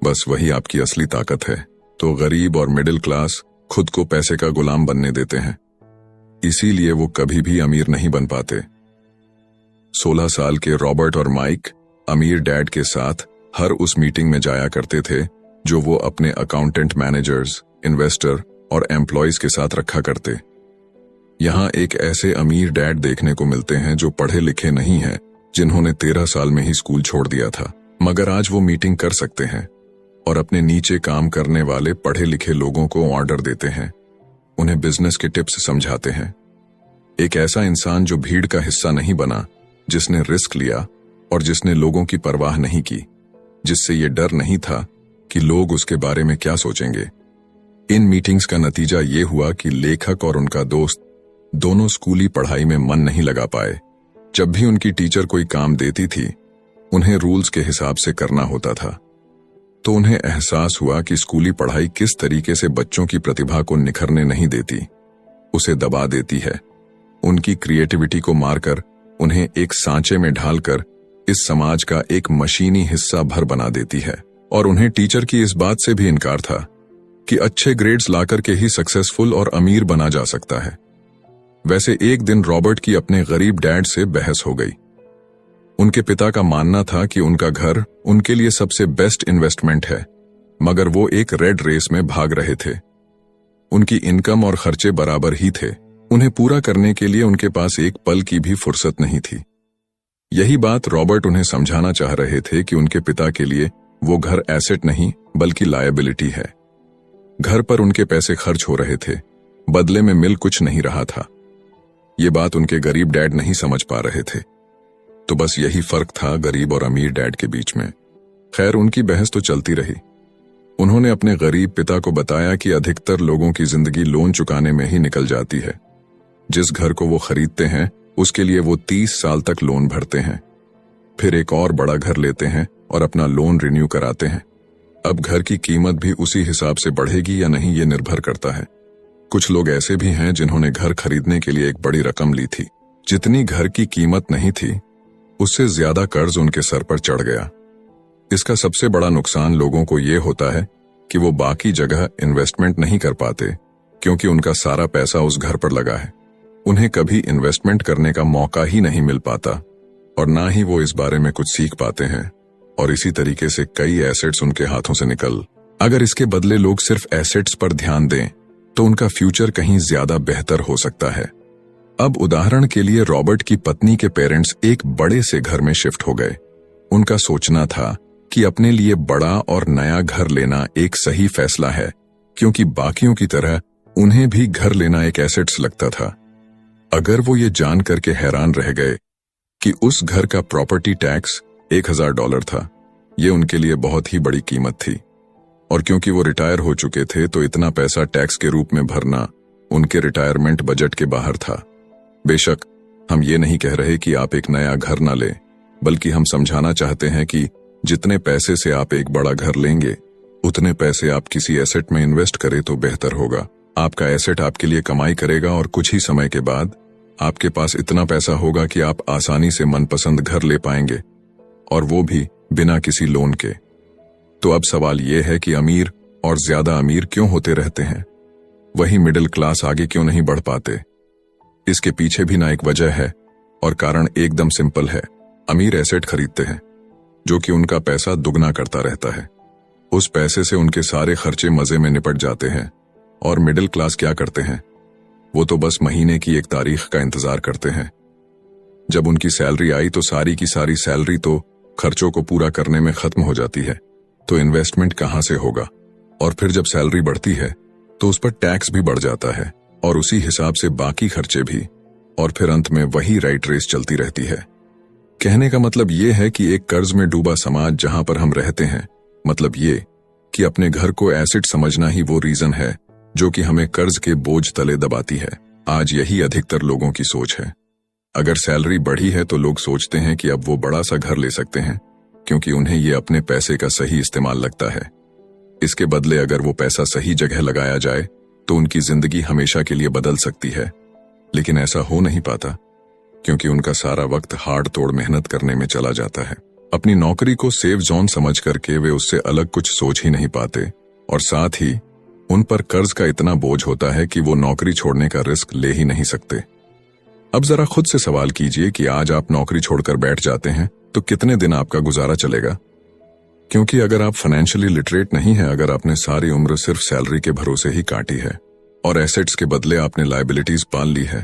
A: बस वही आपकी असली ताकत है। तो गरीब और मिडिल क्लास खुद को पैसे का गुलाम बनने देते हैं, इसीलिए वो कभी भी अमीर नहीं बन पाते। 16 साल के रॉबर्ट और माइक अमीर डैड के साथ हर उस मीटिंग में जाया करते थे जो वो अपने अकाउंटेंट, मैनेजर्स, इन्वेस्टर और एम्प्लॉयज के साथ रखा करते। यहां एक ऐसे अमीर डैड देखने को मिलते हैं जो पढ़े लिखे नहीं हैं, जिन्होंने 13 साल में ही स्कूल छोड़ दिया था, मगर आज वो मीटिंग कर सकते हैं और अपने नीचे काम करने वाले पढ़े लिखे लोगों को ऑर्डर देते हैं, उन्हें बिजनेस के टिप्स समझाते हैं। एक ऐसा इंसान जो भीड़ का हिस्सा नहीं बना, जिसने रिस्क लिया और जिसने लोगों की परवाह नहीं की, जिससे ये डर नहीं था कि लोग उसके बारे में क्या सोचेंगे। इन मीटिंग्स का नतीजा ये हुआ कि लेखक और उनका दोस्त दोनों स्कूली पढ़ाई में मन नहीं लगा पाए। जब भी उनकी टीचर कोई काम देती थी, उन्हें रूल्स के हिसाब से करना होता था, तो उन्हें एहसास हुआ कि स्कूली पढ़ाई किस तरीके से बच्चों की प्रतिभा को निखरने नहीं देती, उसे दबा देती है। उनकी क्रिएटिविटी को मारकर, उन्हें एक सांचे में ढालकर इस समाज का एक मशीनी हिस्सा भर बना देती है। और उन्हें टीचर की इस बात से भी इनकार था कि अच्छे ग्रेड्स लाकर के ही सक्सेसफुल और अमीर बना जा सकता है। वैसे एक दिन रॉबर्ट की अपने गरीब डैड से बहस हो गई। उनके पिता का मानना था कि उनका घर उनके लिए सबसे बेस्ट इन्वेस्टमेंट है, मगर वो एक रेड रेस में भाग रहे थे। उनकी इनकम और खर्चे बराबर ही थे, उन्हें पूरा करने के लिए उनके पास एक पल की भी फुर्सत नहीं थी। यही बात रॉबर्ट उन्हें समझाना चाह रहे थे कि उनके पिता के लिए वो घर एसेट नहीं बल्कि लायबिलिटी है। घर पर उनके पैसे खर्च हो रहे थे, बदले में मिल कुछ नहीं रहा था। ये बात उनके गरीब डैड नहीं समझ पा रहे थे। तो बस यही फर्क था गरीब और अमीर डैड के बीच में। खैर, उनकी बहस तो चलती रही। उन्होंने अपने गरीब पिता को बताया कि अधिकतर लोगों की जिंदगी लोन चुकाने में ही निकल जाती है। जिस घर को वो खरीदते हैं उसके लिए वो 30 साल तक लोन भरते हैं, फिर एक और बड़ा घर लेते हैं और अपना लोन रिन्यू कराते हैं। अब घर की कीमत भी उसी हिसाब से बढ़ेगी या नहीं, ये निर्भर करता है। कुछ लोग ऐसे भी हैं जिन्होंने घर खरीदने के लिए एक बड़ी रकम ली थी। जितनी घर की कीमत नहीं थी, उससे ज्यादा कर्ज उनके सर पर चढ़ गया। इसका सबसे बड़ा नुकसान लोगों को ये होता है कि वो बाकी जगह इन्वेस्टमेंट नहीं कर पाते, क्योंकि उनका सारा पैसा उस घर पर लगा है। उन्हें कभी इन्वेस्टमेंट करने का मौका ही नहीं मिल पाता और ना ही वो इस बारे में कुछ सीख पाते हैं, और इसी तरीके से कई एसेट्स उनके हाथों से निकल। अगर इसके बदले लोग सिर्फ एसेट्स पर ध्यान दें तो उनका फ्यूचर कहीं ज्यादा बेहतर हो सकता है। अब उदाहरण के लिए रॉबर्ट की पत्नी के पेरेंट्स एक बड़े से घर में शिफ्ट हो गए। उनका सोचना था कि अपने लिए बड़ा और नया घर लेना एक सही फैसला है, क्योंकि बाकियों की तरह उन्हें भी घर लेना एक एसेट्स लगता था। अगर वो ये जान करके हैरान रह गए कि उस घर का प्रॉपर्टी टैक्स $1000 था, ये उनके लिए बहुत ही बड़ी कीमत थी, और क्योंकि वो रिटायर हो चुके थे तो इतना पैसा टैक्स के रूप में भरना उनके रिटायरमेंट बजट के बाहर था। बेशक हम ये नहीं कह रहे कि आप एक नया घर ना लें, बल्कि हम समझाना चाहते हैं कि जितने पैसे से आप एक बड़ा घर लेंगे, उतने पैसे आप किसी एसेट में इन्वेस्ट करें तो बेहतर होगा। आपका एसेट आपके लिए कमाई करेगा और कुछ ही समय के बाद आपके पास इतना पैसा होगा कि आप आसानी से मनपसंद घर ले पाएंगे, और वो भी बिना किसी लोन के। तो अब सवाल ये है कि अमीर और ज्यादा अमीर क्यों होते रहते हैं, वही मिडिल क्लास आगे क्यों नहीं बढ़ पाते? इसके पीछे भी ना एक वजह है, और कारण एकदम सिंपल है। अमीर एसेट खरीदते हैं जो कि उनका पैसा दुगना करता रहता है। उस पैसे से उनके सारे खर्चे मजे में निपट जाते हैं, और मिडिल क्लास क्या करते हैं, वो तो बस महीने की एक तारीख का इंतजार करते हैं। जब उनकी सैलरी आई तो सारी की सारी सैलरी तो खर्चों को पूरा करने में खत्म हो जाती है, तो इन्वेस्टमेंट कहां से होगा? और फिर जब सैलरी बढ़ती है तो उस पर टैक्स भी बढ़ जाता है। और उसी हिसाब से बाकी खर्चे भी, और फिर अंत में वही राइट रेस चलती रहती है। कहने का मतलब ये है कि एक कर्ज में डूबा समाज जहां पर हम रहते हैं, मतलब ये कि अपने घर को एसेट समझना ही वो रीजन है जो कि हमें कर्ज के बोझ तले दबाती है। आज यही अधिकतर लोगों की सोच है। अगर सैलरी बढ़ी है तो लोग सोचते हैं कि अब वो बड़ा सा घर ले सकते हैं, क्योंकि उन्हें ये अपने पैसे का सही इस्तेमाल लगता है। इसके बदले अगर वो पैसा सही जगह लगाया जाए तो उनकी जिंदगी हमेशा के लिए बदल सकती है। लेकिन ऐसा हो नहीं पाता, क्योंकि उनका सारा वक्त हाड़ तोड़ मेहनत करने में चला जाता है। अपनी नौकरी को सेफ जोन समझ करके वे उससे अलग कुछ सोच ही नहीं पाते, और साथ ही उन पर कर्ज का इतना बोझ होता है कि वो नौकरी छोड़ने का रिस्क ले ही नहीं सकते। अब जरा खुद से सवाल कीजिए कि आज आप नौकरी छोड़कर बैठ जाते हैं तो कितने दिन आपका गुजारा चलेगा? क्योंकि अगर आप फाइनेंशियली लिटरेट नहीं हैं, अगर आपने सारी उम्र सिर्फ सैलरी के भरोसे ही काटी है और एसेट्स के बदले आपने लायबिलिटीज पाल ली है,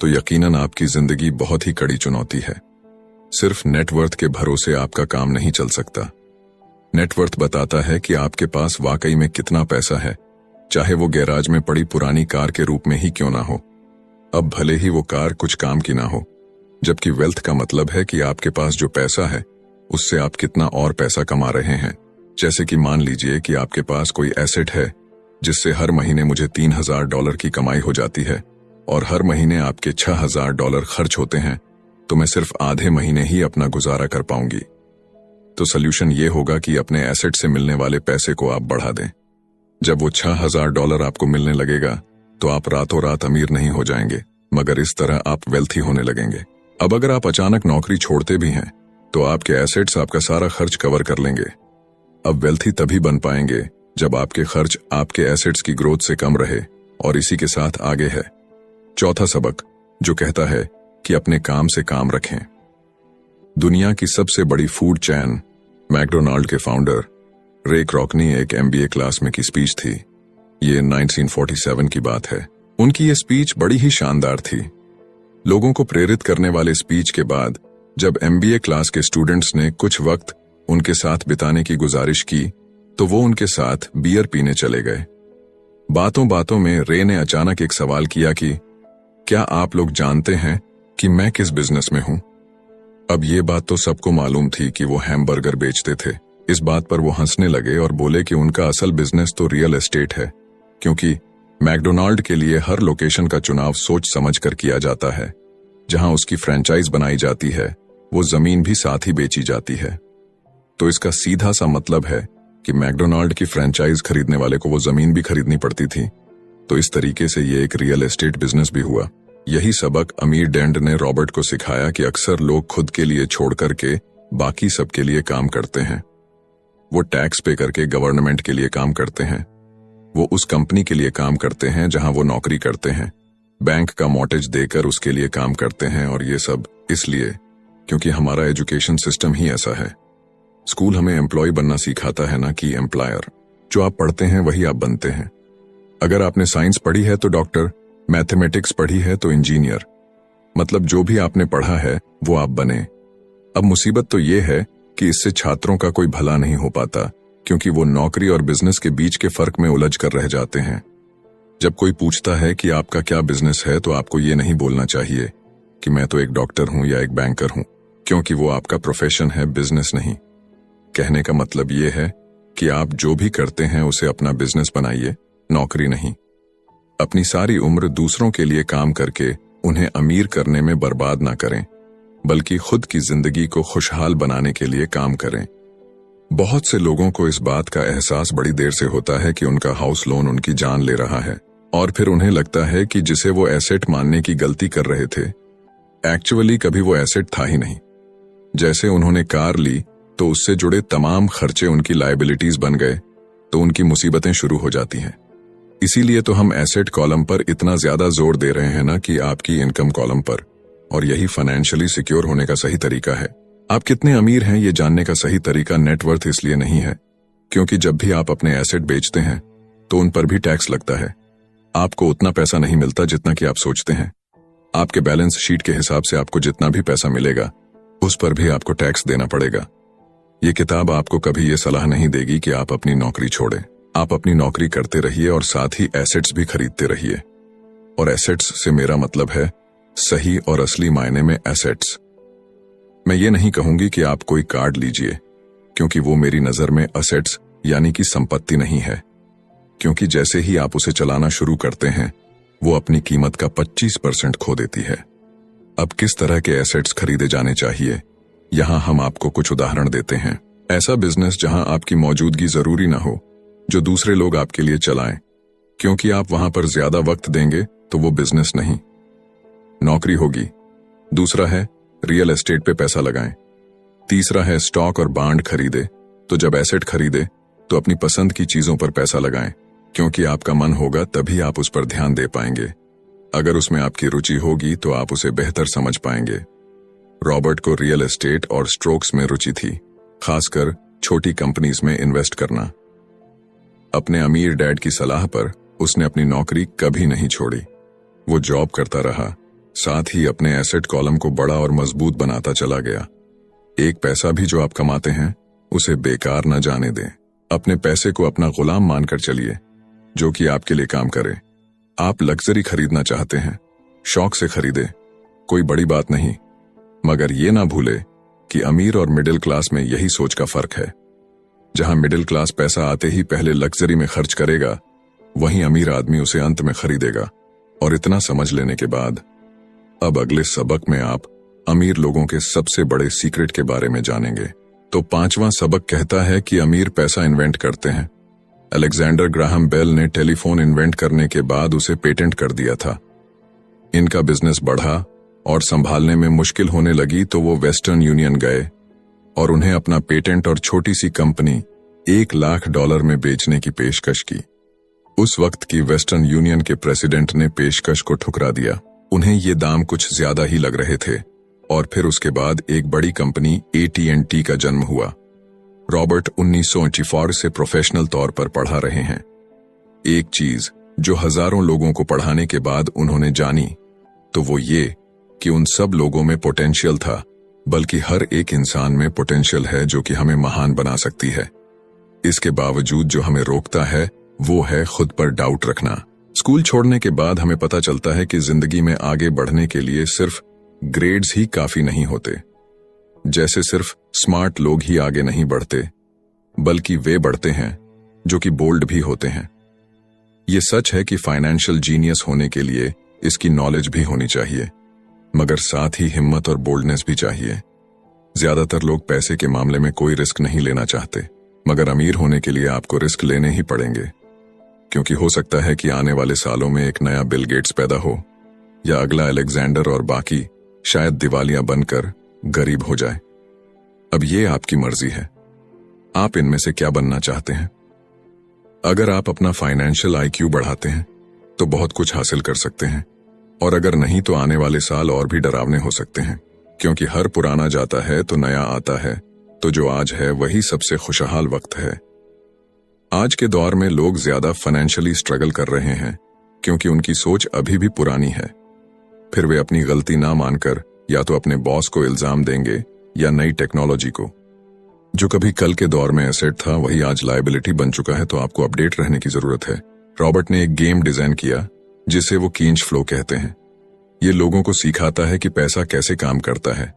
A: तो यकीनन आपकी जिंदगी बहुत ही कड़ी चुनौती है। सिर्फ नेटवर्थ के भरोसे आपका काम नहीं चल सकता। नेटवर्थ बताता है कि आपके पास वाकई में कितना पैसा है, चाहे वो गैराज में पड़ी पुरानी कार के रूप में ही क्यों ना हो। अब भले ही वो कार कुछ काम की ना हो, जबकि वेल्थ का मतलब है कि आपके पास जो पैसा है उससे आप कितना और पैसा कमा रहे हैं। जैसे कि मान लीजिए कि आपके पास कोई एसेट है जिससे हर महीने मुझे $3000 की कमाई हो जाती है और हर महीने आपके $6000 खर्च होते हैं, तो मैं सिर्फ आधे महीने ही अपना गुजारा कर पाऊंगी। तो सल्यूशन ये होगा कि अपने एसेट से मिलने वाले पैसे को आप बढ़ा दें। जब वो $6000 आपको मिलने लगेगा तो आप रातों रात अमीर नहीं हो जाएंगे, मगर इस तरह आप वेल्थी होने लगेंगे। अब अगर आप अचानक नौकरी छोड़ते भी हैं तो आपके एसेट्स आपका सारा खर्च कवर कर लेंगे। अब वेल्थी तभी बन पाएंगे जब आपके खर्च आपके एसेट्स की ग्रोथ से कम रहे, और इसी के साथ आगे है चौथा सबक, जो कहता है कि अपने काम से काम रखें। दुनिया की सबसे बड़ी फूड चैन मैकडोनाल्ड के फाउंडर रे क्रॉकनी एक MBA क्लास में की स्पीच थी। ये 1947 की बात है। उनकी ये स्पीच बड़ी ही शानदार थी। लोगों को प्रेरित करने वाले स्पीच के बाद जब MBA क्लास के स्टूडेंट्स ने कुछ वक्त उनके साथ बिताने की गुजारिश की तो वो उनके साथ बियर पीने चले गए। बातों बातों में रे ने अचानक एक सवाल किया कि क्या आप लोग जानते हैं कि मैं किस बिजनेस में हूं? अब ये बात तो सबको मालूम थी कि वो हैमबर्गर बेचते थे। इस बात पर वो हंसने लगे और बोले कि उनका असल बिजनेस तो रियल एस्टेट है, क्योंकि मैकडोनाल्ड के लिए हर लोकेशन का चुनाव सोच समझ कर किया जाता है। जहां उसकी फ्रेंचाइज बनाई जाती है वो जमीन भी साथ ही बेची जाती है। तो इसका सीधा सा मतलब है कि मैकडोनाल्ड की फ्रेंचाइज खरीदने वाले को वो जमीन भी खरीदनी पड़ती थी। तो इस तरीके से ये एक रियल एस्टेट बिजनेस भी हुआ। यही सबक अमीर डैड ने रॉबर्ट को सिखाया कि अक्सर लोग खुद के लिए छोड़ करके बाकी सबके लिए काम करते हैं। वो टैक्स पे करके गवर्नमेंट के लिए काम करते हैं, वो उस कंपनी के लिए काम करते हैं जहां वो नौकरी करते हैं, बैंक का मॉर्टगेज देकर उसके लिए काम करते हैं। और ये सब इसलिए क्योंकि हमारा एजुकेशन सिस्टम ही ऐसा है। स्कूल हमें एम्प्लॉय बनना सिखाता है ना कि एम्प्लॉयर। जो आप पढ़ते हैं वही आप बनते हैं। अगर आपने साइंस पढ़ी है तो डॉक्टर, मैथमेटिक्स पढ़ी है तो इंजीनियर, मतलब जो भी आपने पढ़ा है वो आप बने। अब मुसीबत तो ये है कि इससे छात्रों का कोई भला नहीं हो पाता, क्योंकि वो नौकरी और बिजनेस के बीच के फर्क में उलझ कर रह जाते हैं। जब कोई पूछता है कि आपका क्या बिजनेस है तो आपको ये नहीं बोलना चाहिए कि मैं तो एक डॉक्टर हूं या एक बैंकर हूं, क्योंकि वो आपका प्रोफेशन है, बिजनेस नहीं। कहने का मतलब ये है कि आप जो भी करते हैं उसे अपना बिजनेस बनाइए, नौकरी नहीं। अपनी सारी उम्र दूसरों के लिए काम करके उन्हें अमीर करने में बर्बाद ना करें, बल्कि खुद की जिंदगी को खुशहाल बनाने के लिए काम करें। बहुत से लोगों को इस बात का एहसास बड़ी देर से होता है कि उनका हाउस लोन उनकी जान ले रहा है, और फिर उन्हें लगता है कि जिसे वो एसेट मानने की गलती कर रहे थे, एक्चुअली कभी वो एसेट था ही नहीं। जैसे उन्होंने कार ली तो उससे जुड़े तमाम खर्चे उनकी लायबिलिटीज बन गए, तो उनकी मुसीबतें शुरू हो जाती हैं। इसीलिए तो हम एसेट कॉलम पर इतना ज्यादा जोर दे रहे हैं ना कि आपकी इनकम कॉलम पर, और यही फाइनेंशियली सिक्योर होने का सही तरीका है। आप कितने अमीर हैं ये जानने का सही तरीका नेटवर्थ इसलिए नहीं है क्योंकि जब भी आप अपने एसेट बेचते हैं तो उन पर भी टैक्स लगता है। आपको उतना पैसा नहीं मिलता जितना कि आप सोचते हैं। आपके बैलेंस शीट के हिसाब से आपको जितना भी पैसा मिलेगा उस पर भी आपको टैक्स देना पड़ेगा। ये किताब आपको कभी ये सलाह नहीं देगी कि आप अपनी नौकरी छोड़ें। आप अपनी नौकरी करते रहिए और साथ ही एसेट्स भी खरीदते रहिए। और एसेट्स से मेरा मतलब है सही और असली मायने में एसेट्स। मैं ये नहीं कहूंगी कि आप कोई कार्ड लीजिए, क्योंकि वो मेरी नजर में एसेट्स यानी कि संपत्ति नहीं है, क्योंकि जैसे ही आप उसे चलाना शुरू करते हैं वो अपनी कीमत का 25% खो देती है। अब किस तरह के एसेट्स खरीदे जाने चाहिए, यहां हम आपको कुछ उदाहरण देते हैं। ऐसा बिजनेस जहां आपकी मौजूदगी जरूरी ना हो, जो दूसरे लोग आपके लिए चलाएं, क्योंकि आप वहां पर ज्यादा वक्त देंगे तो वो बिजनेस नहीं, नौकरी होगी। दूसरा है रियल एस्टेट पे पैसा लगाएं। तीसरा है स्टॉक और बांड खरीदे। तो जब एसेट खरीदे तो अपनी पसंद की चीजों पर पैसा लगाएं, क्योंकि आपका मन होगा तभी आप उस पर ध्यान दे पाएंगे। अगर उसमें आपकी रुचि होगी तो आप उसे बेहतर समझ पाएंगे। रॉबर्ट को रियल एस्टेट और स्ट्रोक्स में रुचि थी, खासकर छोटी कंपनीज में इन्वेस्ट करना। अपने अमीर डैड की सलाह पर उसने अपनी नौकरी कभी नहीं छोड़ी। वो जॉब करता रहा, साथ ही अपने एसेट कॉलम को बड़ा और मजबूत बनाता चला गया। एक पैसा भी जो आप कमाते हैं उसे बेकार न जाने दें। अपने पैसे को अपना गुलाम मानकर चलिए, जो कि आपके लिए काम करे। आप लग्जरी खरीदना चाहते हैं, शौक से खरीदे, कोई बड़ी बात नहीं, मगर ये ना भूले कि अमीर और मिडिल क्लास में यही सोच का फर्क है। जहां मिडिल क्लास पैसा आते ही पहले लग्जरी में खर्च करेगा, वहीं अमीर आदमी उसे अंत में खरीदेगा। और इतना समझ लेने के बाद अब अगले सबक में आप अमीर लोगों के सबसे बड़े सीक्रेट के बारे में जानेंगे। तो 5वां सबक कहता है कि अमीर पैसा इन्वेंट करते हैं। अलेक्जेंडर ग्राहम बेल ने टेलीफोन इन्वेंट करने के बाद उसे पेटेंट कर दिया था। इनका बिजनेस बढ़ा और संभालने में मुश्किल होने लगी तो वो वेस्टर्न यूनियन गए और उन्हें अपना पेटेंट और छोटी सी कंपनी $1,00,000 में बेचने की पेशकश की। उस वक्त की वेस्टर्न यूनियन के प्रेसिडेंट ने पेशकश को ठुकरा दिया। उन्हें ये दाम कुछ ज्यादा ही लग रहे थे और फिर उसके बाद एक बड़ी कंपनी AT&T का जन्म हुआ। रॉबर्ट 1984 से प्रोफेशनल तौर पर पढ़ा रहे हैं। एक चीज जो हजारों लोगों को पढ़ाने के बाद उन्होंने जानी तो वो ये कि उन सब लोगों में पोटेंशियल था, बल्कि हर एक इंसान में पोटेंशियल है जो कि हमें महान बना सकती है। इसके बावजूद जो हमें रोकता है वो है खुद पर डाउट रखना। स्कूल छोड़ने के बाद हमें पता चलता है कि जिंदगी में आगे बढ़ने के लिए सिर्फ ग्रेड्स ही काफी नहीं होते। जैसे सिर्फ स्मार्ट लोग ही आगे नहीं बढ़ते, बल्कि वे बढ़ते हैं जो कि बोल्ड भी होते हैं। ये सच है कि फाइनेंशियल जीनियस होने के लिए इसकी नॉलेज भी होनी चाहिए, मगर साथ ही हिम्मत और बोल्डनेस भी चाहिए। ज्यादातर लोग पैसे के मामले में कोई रिस्क नहीं लेना चाहते, मगर अमीर होने के लिए आपको रिस्क लेने ही पड़ेंगे, क्योंकि हो सकता है कि आने वाले सालों में एक नया बिल गेट्स पैदा हो या अगला अलेक्जेंडर और बाकी शायद दिवालिया बनकर गरीब हो जाए। अब ये आपकी मर्जी है, आप इनमें से क्या बनना चाहते हैं। अगर आप अपना फाइनेंशियल IQ बढ़ाते हैं तो बहुत कुछ हासिल कर सकते हैं, और अगर नहीं तो आने वाले साल और भी डरावने हो सकते हैं, क्योंकि हर पुराना जाता है तो नया आता है। तो जो आज है वही सबसे खुशहाल वक्त है। आज के दौर में लोग ज्यादा फाइनेंशियली स्ट्रगल कर रहे हैं क्योंकि उनकी सोच अभी भी पुरानी है। फिर वे अपनी गलती ना मानकर या तो अपने बॉस को इल्जाम देंगे या नई टेक्नोलॉजी को। जो कभी कल के दौर में एसेट था वही आज लायबिलिटी बन चुका है, तो आपको अपडेट रहने की जरूरत है। रॉबर्ट ने एक गेम डिजाइन किया जिसे वो कींच फ्लो कहते हैं। ये लोगों को सिखाता है कि पैसा कैसे काम करता है,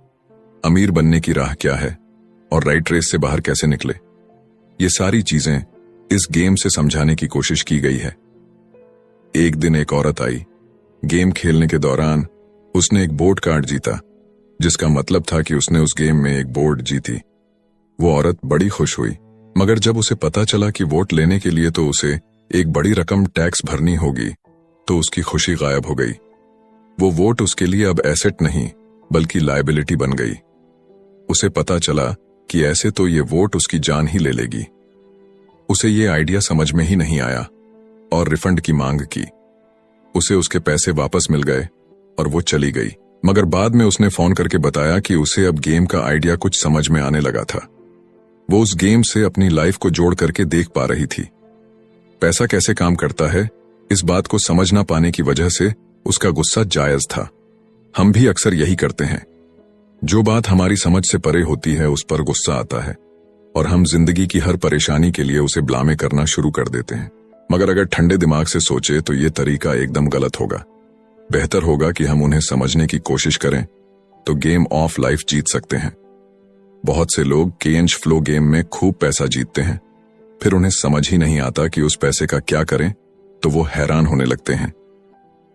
A: अमीर बनने की राह क्या है और राइट रेस से बाहर कैसे निकले। ये सारी चीजें इस गेम से समझाने की कोशिश की गई है। एक दिन एक औरत आई। गेम खेलने के दौरान उसने एक बोर्ड कार्ड जीता, जिसका मतलब था कि उसने उस गेम में एक बोर्ड जीती। वो औरत बड़ी खुश हुई, मगर जब उसे पता चला कि वोट लेने के लिए तो उसे एक बड़ी रकम टैक्स भरनी होगी, तो उसकी खुशी गायब हो गई। वो वोट उसके लिए अब एसेट नहीं बल्कि लायबिलिटी बन गई। उसे पता चला कि ऐसे तो ये वोट उसकी जान ही ले लेगी। उसे ये आइडिया समझ में ही नहीं आया और रिफंड की मांग की। उसे उसके पैसे वापस मिल गए और वो चली गई, मगर बाद में उसने फोन करके बताया कि उसे अब गेम का आइडिया कुछ समझ में आने लगा था। वो उस गेम से अपनी लाइफ को जोड़ करके देख पा रही थी। पैसा कैसे काम करता है, इस बात को समझ ना पाने की वजह से उसका गुस्सा जायज था। हम भी अक्सर यही करते हैं। जो बात हमारी समझ से परे होती है उस पर गुस्सा आता है और हम जिंदगी की हर परेशानी के लिए उसे ब्लामे करना शुरू कर देते हैं। मगर अगर ठंडे दिमाग से सोचे तो ये तरीका एकदम गलत होगा। बेहतर होगा कि हम उन्हें समझने की कोशिश करें तो गेम ऑफ लाइफ जीत सकते हैं। बहुत से लोग कैश फ्लो गेम में खूब पैसा जीतते हैं, फिर उन्हें समझ ही नहीं आता कि उस पैसे का क्या करें, तो वो हैरान होने लगते हैं।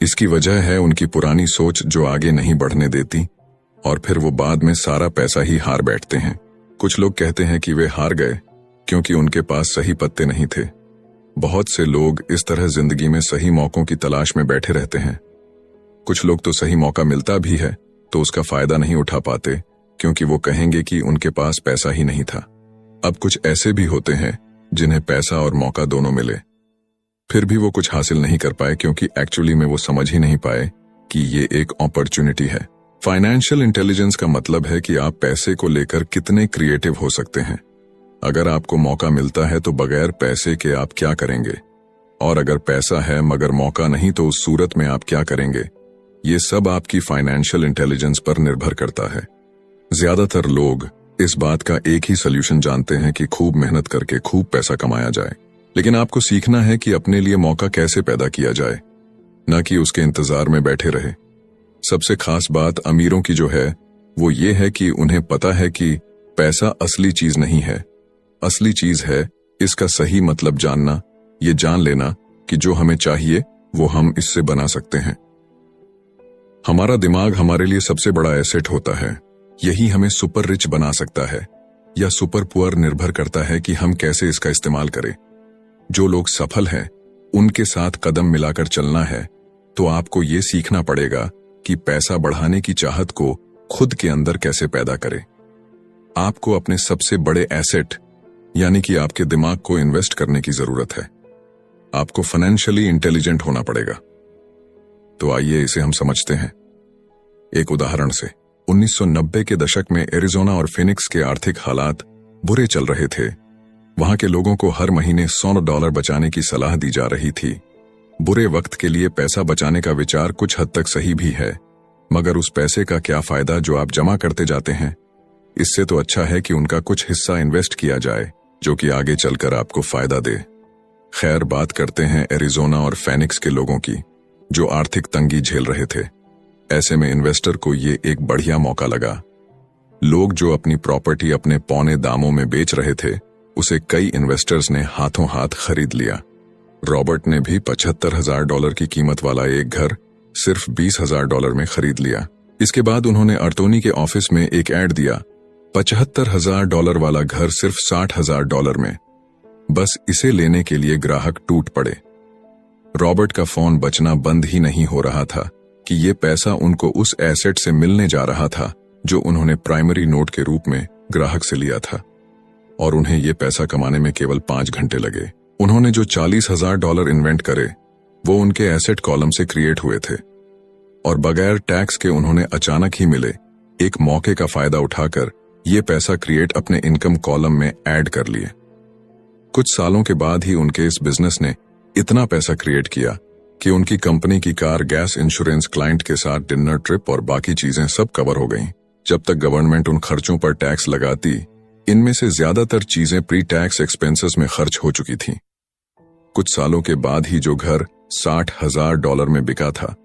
A: इसकी वजह है उनकी पुरानी सोच जो आगे नहीं बढ़ने देती, और फिर वो बाद में सारा पैसा ही हार बैठते हैं। कुछ लोग कहते हैं कि वे हार गए क्योंकि उनके पास सही पत्ते नहीं थे। बहुत से लोग इस तरह जिंदगी में सही मौकों की तलाश में बैठे रहते हैं। कुछ लोग तो सही मौका मिलता भी है तो उसका फायदा नहीं उठा पाते क्योंकि वो कहेंगे कि उनके पास पैसा ही नहीं था। अब कुछ ऐसे भी होते हैं जिन्हें पैसा और मौका दोनों मिले, फिर भी वो कुछ हासिल नहीं कर पाए क्योंकि एक्चुअली में वो समझ ही नहीं पाए कि ये एक अपॉर्चुनिटी है। फाइनेंशियल इंटेलिजेंस का मतलब है कि आप पैसे को लेकर कितने क्रिएटिव हो सकते हैं। अगर आपको मौका मिलता है तो बगैर पैसे के आप क्या करेंगे, और अगर पैसा है मगर मौका नहीं तो उस सूरत में आप क्या करेंगे। ये सब आपकी फाइनेंशियल इंटेलिजेंस पर निर्भर करता है। ज्यादातर लोग इस बात का एक ही सॉल्यूशन जानते हैं कि खूब मेहनत करके खूब पैसा कमाया जाए, लेकिन आपको सीखना है कि अपने लिए मौका कैसे पैदा किया जाए, न कि उसके इंतजार में बैठे रहे। सबसे खास बात अमीरों की जो है वो ये है कि उन्हें पता है कि पैसा असली चीज नहीं है। असली चीज है इसका सही मतलब जानना, ये जान लेना कि जो हमें चाहिए वो हम इससे बना सकते हैं। हमारा दिमाग हमारे लिए सबसे बड़ा एसेट होता है। यही हमें सुपर रिच बना सकता है या सुपर पुअर, निर्भर करता है कि हम कैसे इसका इस्तेमाल करें। जो लोग सफल हैं उनके साथ कदम मिलाकर चलना है, तो आपको ये सीखना पड़ेगा कि पैसा बढ़ाने की चाहत को खुद के अंदर कैसे पैदा करें। आपको अपने सबसे बड़े एसेट यानी कि आपके दिमाग को इन्वेस्ट करने की जरूरत है। आपको फाइनेंशियली इंटेलिजेंट होना पड़ेगा। तो आइए इसे हम समझते हैं एक उदाहरण से। 1990 के दशक में एरिजोना और फिनिक्स के आर्थिक हालात बुरे चल रहे थे। वहां के लोगों को हर महीने $100 बचाने की सलाह दी जा रही थी। बुरे वक्त के लिए पैसा बचाने का विचार कुछ हद तक सही भी है, मगर उस पैसे का क्या फायदा जो आप जमा करते जाते हैं। इससे तो अच्छा है कि उनका कुछ हिस्सा इन्वेस्ट किया जाए जो कि आगे चलकर आपको फायदा दे। खैर, बात करते हैं एरिजोना और फेनिक्स के लोगों की जो आर्थिक तंगी झेल रहे थे। ऐसे में इन्वेस्टर को ये एक बढ़िया मौका लगा। लोग जो अपनी प्रॉपर्टी अपने पौने दामों में बेच रहे थे उसे कई इन्वेस्टर्स ने हाथों हाथ खरीद लिया। रॉबर्ट ने भी $75,000 की कीमत वाला एक घर सिर्फ $20,000 में खरीद लिया। इसके बाद उन्होंने अर्तोनी के ऑफिस में एक ऐड दिया, $75,000 वाला घर सिर्फ $60,000 में। बस इसे लेने के लिए ग्राहक टूट पड़े। रॉबर्ट का फोन बजना बंद ही नहीं हो रहा था कि ये पैसा उनको उस एसेट से मिलने जा रहा था जो उन्होंने प्राइमरी नोट के रूप में ग्राहक से लिया था, और उन्हें ये पैसा कमाने में केवल 5 घंटे लगे। उन्होंने जो $40,000 इन्वेंट करे वो उनके एसेट कॉलम से क्रिएट हुए थे, और बगैर टैक्स के उन्होंने अचानक ही मिले एक मौके का फायदा उठाकर ये पैसा क्रिएट अपने इनकम कॉलम में ऐड कर लिए। कुछ सालों के बाद ही उनके इस बिजनेस ने इतना पैसा क्रिएट किया कि उनकी कंपनी की कार, गैस, इंश्योरेंस, क्लाइंट के साथ डिनर ट्रिप और बाकी चीजें सब कवर हो गईं। जब तक गवर्नमेंट उन खर्चों पर टैक्स लगाती, इनमें से ज्यादातर चीजें प्री टैक्स एक्सपेंसेस में खर्च हो चुकी थीं। कुछ सालों के बाद ही जो घर $60,000 में बिका था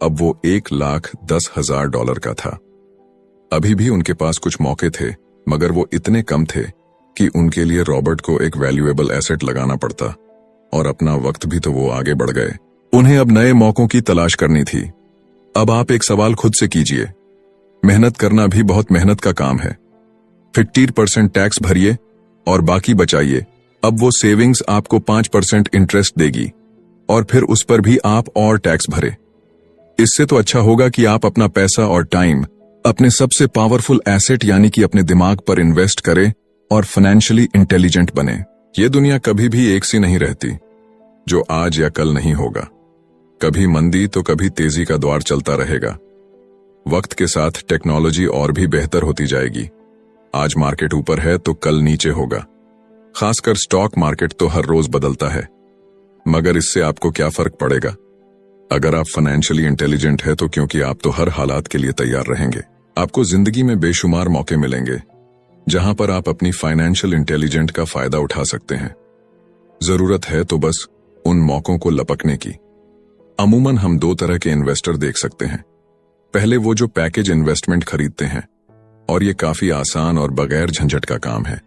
A: अब वो $1,10,000 का था। अभी भी उनके पास कुछ मौके थे, मगर वो इतने कम थे कि उनके लिए रॉबर्ट को एक वैल्यूएबल एसेट लगाना पड़ता, और अपना वक्त भी तो वो आगे बढ़ गए। उन्हें अब नए मौकों की तलाश करनी थी। अब आप एक सवाल खुद से कीजिए, मेहनत करना भी बहुत मेहनत का काम है। 50% टैक्स भरिए और बाकी बचाइए। अब वो सेविंग्स आपको 5% इंटरेस्ट देगी, और फिर उस पर भी आप और टैक्स भरे। इससे तो अच्छा होगा कि आप अपना पैसा और टाइम अपने सबसे पावरफुल एसेट यानी कि अपने दिमाग पर इन्वेस्ट करें और फाइनेंशियली इंटेलिजेंट बने। ये दुनिया कभी भी एक सी नहीं रहती, जो आज या कल नहीं होगा। कभी मंदी तो कभी तेजी का दौर चलता रहेगा। वक्त के साथ टेक्नोलॉजी और भी बेहतर होती जाएगी। आज मार्केट ऊपर है तो कल नीचे होगा। खासकर स्टॉक मार्केट तो हर रोज बदलता है, मगर इससे आपको क्या फर्क पड़ेगा? अगर आप फाइनेंशियली इंटेलिजेंट है तो क्योंकि आप तो हर हालात के लिए तैयार रहेंगे। आपको जिंदगी में बेशुमार मौके मिलेंगे जहां पर आप अपनी फाइनेंशियल इंटेलिजेंट का फायदा उठा सकते हैं। जरूरत है तो बस उन मौकों को लपकने की। अमूमन हम दो तरह के इन्वेस्टर देख सकते हैं। पहले वो जो पैकेज इन्वेस्टमेंट खरीदते हैं, और ये काफी आसान और बगैर झंझट का काम है।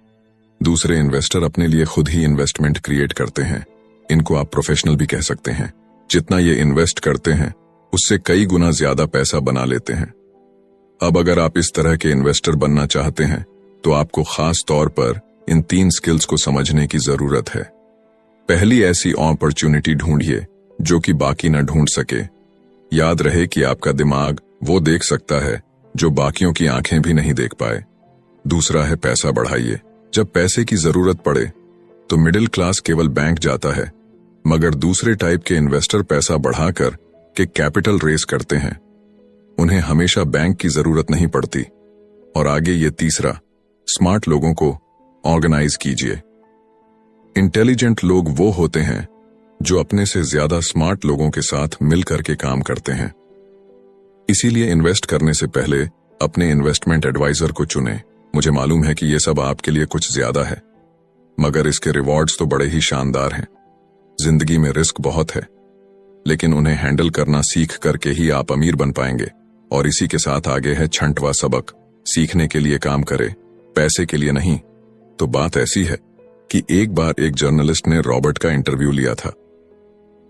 A: दूसरे इन्वेस्टर अपने लिए खुद ही इन्वेस्टमेंट क्रिएट करते हैं। इनको आप प्रोफेशनल भी कह सकते हैं। जितना ये इन्वेस्ट करते हैं उससे कई गुना ज्यादा पैसा बना लेते हैं। अब अगर आप इस तरह के इन्वेस्टर बनना चाहते हैं तो आपको खास तौर पर इन 3 स्किल्स को समझने की जरूरत है। पहली, ऐसी अपॉर्चुनिटी ढूंढिए जो कि बाकी न ढूंढ सके। याद रहे कि आपका दिमाग वो देख सकता है जो बाकियों की आंखें भी नहीं देख पाए। दूसरा है, पैसा बढ़ाइए। जब पैसे की जरूरत पड़े तो मिडिल क्लास केवल बैंक जाता है, मगर दूसरे टाइप के इन्वेस्टर पैसा बढ़ाकर के कैपिटल रेस करते हैं। उन्हें हमेशा बैंक की जरूरत नहीं पड़ती। और आगे ये तीसरा, स्मार्ट लोगों को ऑर्गेनाइज कीजिए। इंटेलिजेंट लोग वो होते हैं जो अपने से ज्यादा स्मार्ट लोगों के साथ मिलकर के काम करते हैं। इसीलिए इन्वेस्ट करने से पहले अपने इन्वेस्टमेंट एडवाइजर को चुनें। मुझे मालूम है कि यह सब आपके लिए कुछ ज्यादा है, मगर इसके रिवॉर्ड्स तो बड़े ही शानदार हैं। जिंदगी में रिस्क बहुत है, लेकिन उन्हें हैंडल करना सीख करके ही आप अमीर बन पाएंगे। और इसी के साथ आगे है छंटवा सबक, सीखने के लिए काम करें, पैसे के लिए नहीं। तो बात ऐसी है कि एक बार एक जर्नलिस्ट ने रॉबर्ट का इंटरव्यू लिया था।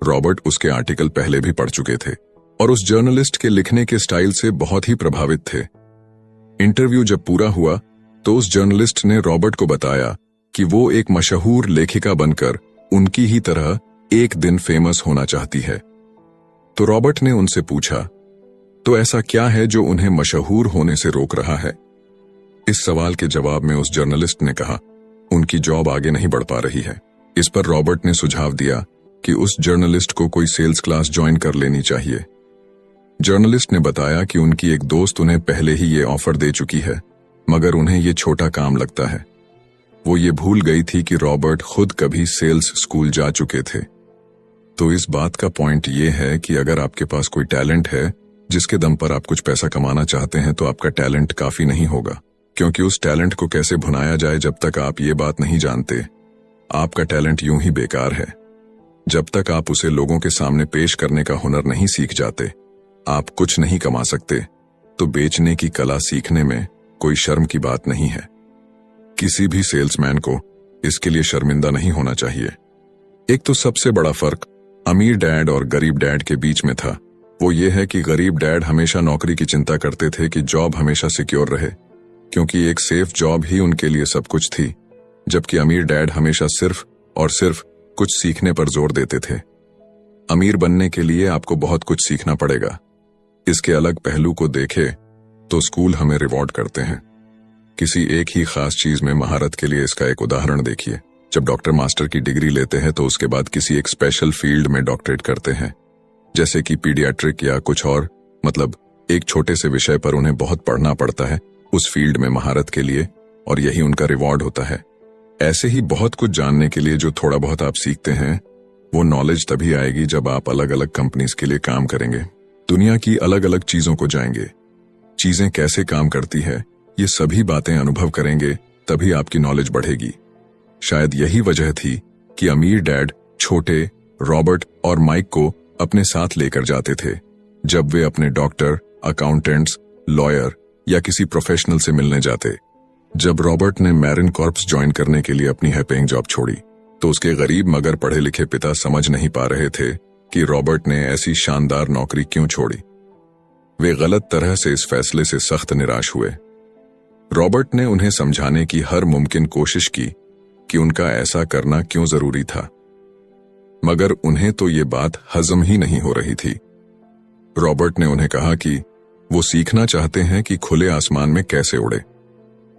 A: रॉबर्ट उसके आर्टिकल पहले भी पढ़ चुके थे और उस जर्नलिस्ट के लिखने के स्टाइल से बहुत ही प्रभावित थे। इंटरव्यू जब पूरा हुआ तो उस जर्नलिस्ट ने रॉबर्ट को बताया कि वो एक मशहूर लेखिका बनकर उनकी ही तरह एक दिन फेमस होना चाहती है। तो रॉबर्ट ने उनसे पूछा, तो ऐसा क्या है जो उन्हें मशहूर होने से रोक रहा है? इस सवाल के जवाब में उस जर्नलिस्ट ने कहा, उनकी जॉब आगे नहीं बढ़ पा रही है। इस पर रॉबर्ट ने सुझाव दिया कि उस जर्नलिस्ट को कोई सेल्स क्लास ज्वाइन कर लेनी चाहिए। जर्नलिस्ट ने बताया कि उनकी एक दोस्त उन्हें पहले ही ये ऑफर दे चुकी है, मगर उन्हें ये छोटा काम लगता है। वो ये भूल गई थी कि रॉबर्ट खुद कभी सेल्स स्कूल जा चुके थे। तो इस बात का पॉइंट ये है कि अगर आपके पास कोई टैलेंट है जिसके दम पर आप कुछ पैसा कमाना चाहते हैं, तो आपका टैलेंट काफी नहीं होगा, क्योंकि उस टैलेंट को कैसे भुनाया जाए जब तक आप ये बात नहीं जानते, आपका टैलेंट यूं ही बेकार है। जब तक आप उसे लोगों के सामने पेश करने का हुनर नहीं सीख जाते, आप कुछ नहीं कमा सकते। तो बेचने की कला सीखने में कोई शर्म की बात नहीं है। किसी भी सेल्समैन को इसके लिए शर्मिंदा नहीं होना चाहिए। एक तो सबसे बड़ा फर्क अमीर डैड और गरीब डैड के बीच में था, वो ये है कि गरीब डैड हमेशा नौकरी की चिंता करते थे कि जॉब हमेशा सिक्योर रहे, क्योंकि एक सेफ जॉब ही उनके लिए सब कुछ थी। जबकि अमीर डैड हमेशा सिर्फ और सिर्फ कुछ सीखने पर जोर देते थे। अमीर बनने के लिए आपको बहुत कुछ सीखना पड़ेगा। इसके अलग पहलू को देखें तो स्कूल हमें रिवॉर्ड करते हैं किसी एक ही खास चीज में महारत के लिए। इसका एक उदाहरण देखिए, जब डॉक्टर मास्टर की डिग्री लेते हैं तो उसके बाद किसी एक स्पेशल फील्ड में डॉक्टरेट करते हैं, जैसे कि पीडियाट्रिक या कुछ और, मतलब एक छोटे से विषय पर उन्हें बहुत पढ़ना पड़ता है उस फील्ड में महारत के लिए, और यही उनका रिवॉर्ड होता है। ऐसे ही बहुत कुछ जानने के लिए जो थोड़ा बहुत आप सीखते हैं, वो नॉलेज तभी आएगी जब आप अलग अलग कंपनीज के लिए काम करेंगे, दुनिया की अलग अलग चीजों को जाएंगे, चीजें कैसे काम करती है, ये सभी बातें अनुभव करेंगे, तभी आपकी नॉलेज बढ़ेगी। शायद यही वजह थी कि अमीर डैड छोटे रॉबर्ट और माइक को अपने साथ लेकर जाते थे जब वे अपने डॉक्टर, अकाउंटेंट्स, लॉयर या किसी प्रोफेशनल से मिलने जाते। जब रॉबर्ट ने मैरिन कॉर्प्स ज्वाइन करने के लिए अपनी हाई पेइंग जॉब छोड़ी, तो उसके गरीब मगर पढ़े लिखे पिता समझ नहीं पा रहे थे कि रॉबर्ट ने ऐसी शानदार नौकरी क्यों छोड़ी। वे गलत तरह से इस फैसले से सख्त निराश हुए। रॉबर्ट ने उन्हें समझाने की हर मुमकिन कोशिश की कि उनका ऐसा करना क्यों जरूरी था, मगर उन्हें तो ये बात हजम ही नहीं हो रही थी। रॉबर्ट ने उन्हें कहा कि वो सीखना चाहते हैं कि खुले आसमान में कैसे उड़े।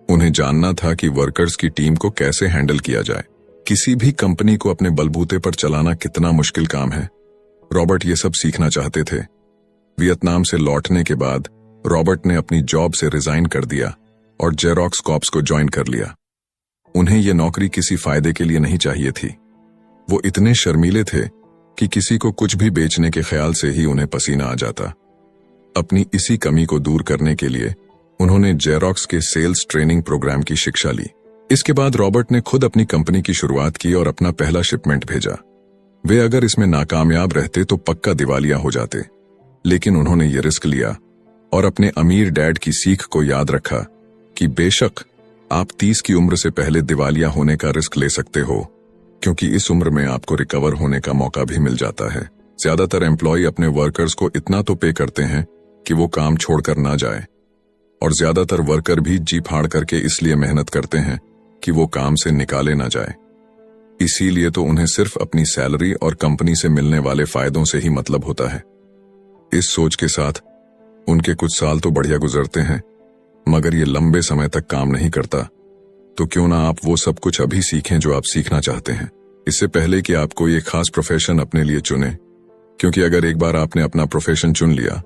A: उन्हें जानना था कि वर्कर्स की टीम को कैसे हैंडल किया जाए। किसी भी कंपनी को अपने बलबूते पर चलाना कितना मुश्किल काम है। रॉबर्ट ये सब सीखना चाहते थे। वियतनाम से लौटने के बाद रॉबर्ट ने अपनी जॉब से रिजाइन कर दिया और जेरोक्स कॉर्प्स को ज्वाइन कर लिया। उन्हें यह नौकरी किसी फायदे के लिए नहीं चाहिए थी। वो इतने शर्मीले थे कि किसी को कुछ भी बेचने के ख्याल से ही उन्हें पसीना आ जाता। अपनी इसी कमी को दूर करने के लिए उन्होंने जेरोक्स के सेल्स ट्रेनिंग प्रोग्राम की शिक्षा ली। इसके बाद रॉबर्ट ने खुद अपनी कंपनी की शुरुआत की और अपना पहला शिपमेंट भेजा। वे अगर इसमें नाकामयाब रहते तो पक्का दिवालिया हो जाते, लेकिन उन्होंने ये रिस्क लिया और अपने अमीर डैड की सीख को याद रखा कि बेशक आप 30 की उम्र से पहले दिवालिया होने का रिस्क ले सकते हो, क्योंकि इस उम्र में आपको रिकवर होने का मौका भी मिल जाता है। ज्यादातर एम्प्लॉय अपने वर्कर्स को इतना तो पे करते हैं कि वो काम छोड़कर ना जाए, और ज्यादातर वर्कर भी जी फाड़ करके इसलिए मेहनत करते हैं कि वो काम से निकाले ना जाए। इसीलिए तो उन्हें सिर्फ अपनी सैलरी और कंपनी से मिलने वाले फायदों से ही मतलब होता है। इस सोच के साथ उनके कुछ साल तो बढ़िया गुजरते हैं, मगर ये लंबे समय तक काम नहीं करता। तो क्यों ना आप वो सब कुछ अभी सीखें जो आप सीखना चाहते हैं, इससे पहले कि आप कोई एक खास प्रोफेशन अपने लिए चुनें, क्योंकि अगर एक बार आपने अपना प्रोफेशन चुन लिया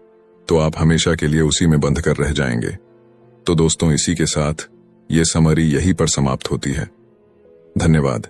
A: तो आप हमेशा के लिए उसी में बंध कर रह जाएंगे। तो दोस्तों, इसी के साथ ये समरी यहीं पर समाप्त होती है। धन्यवाद।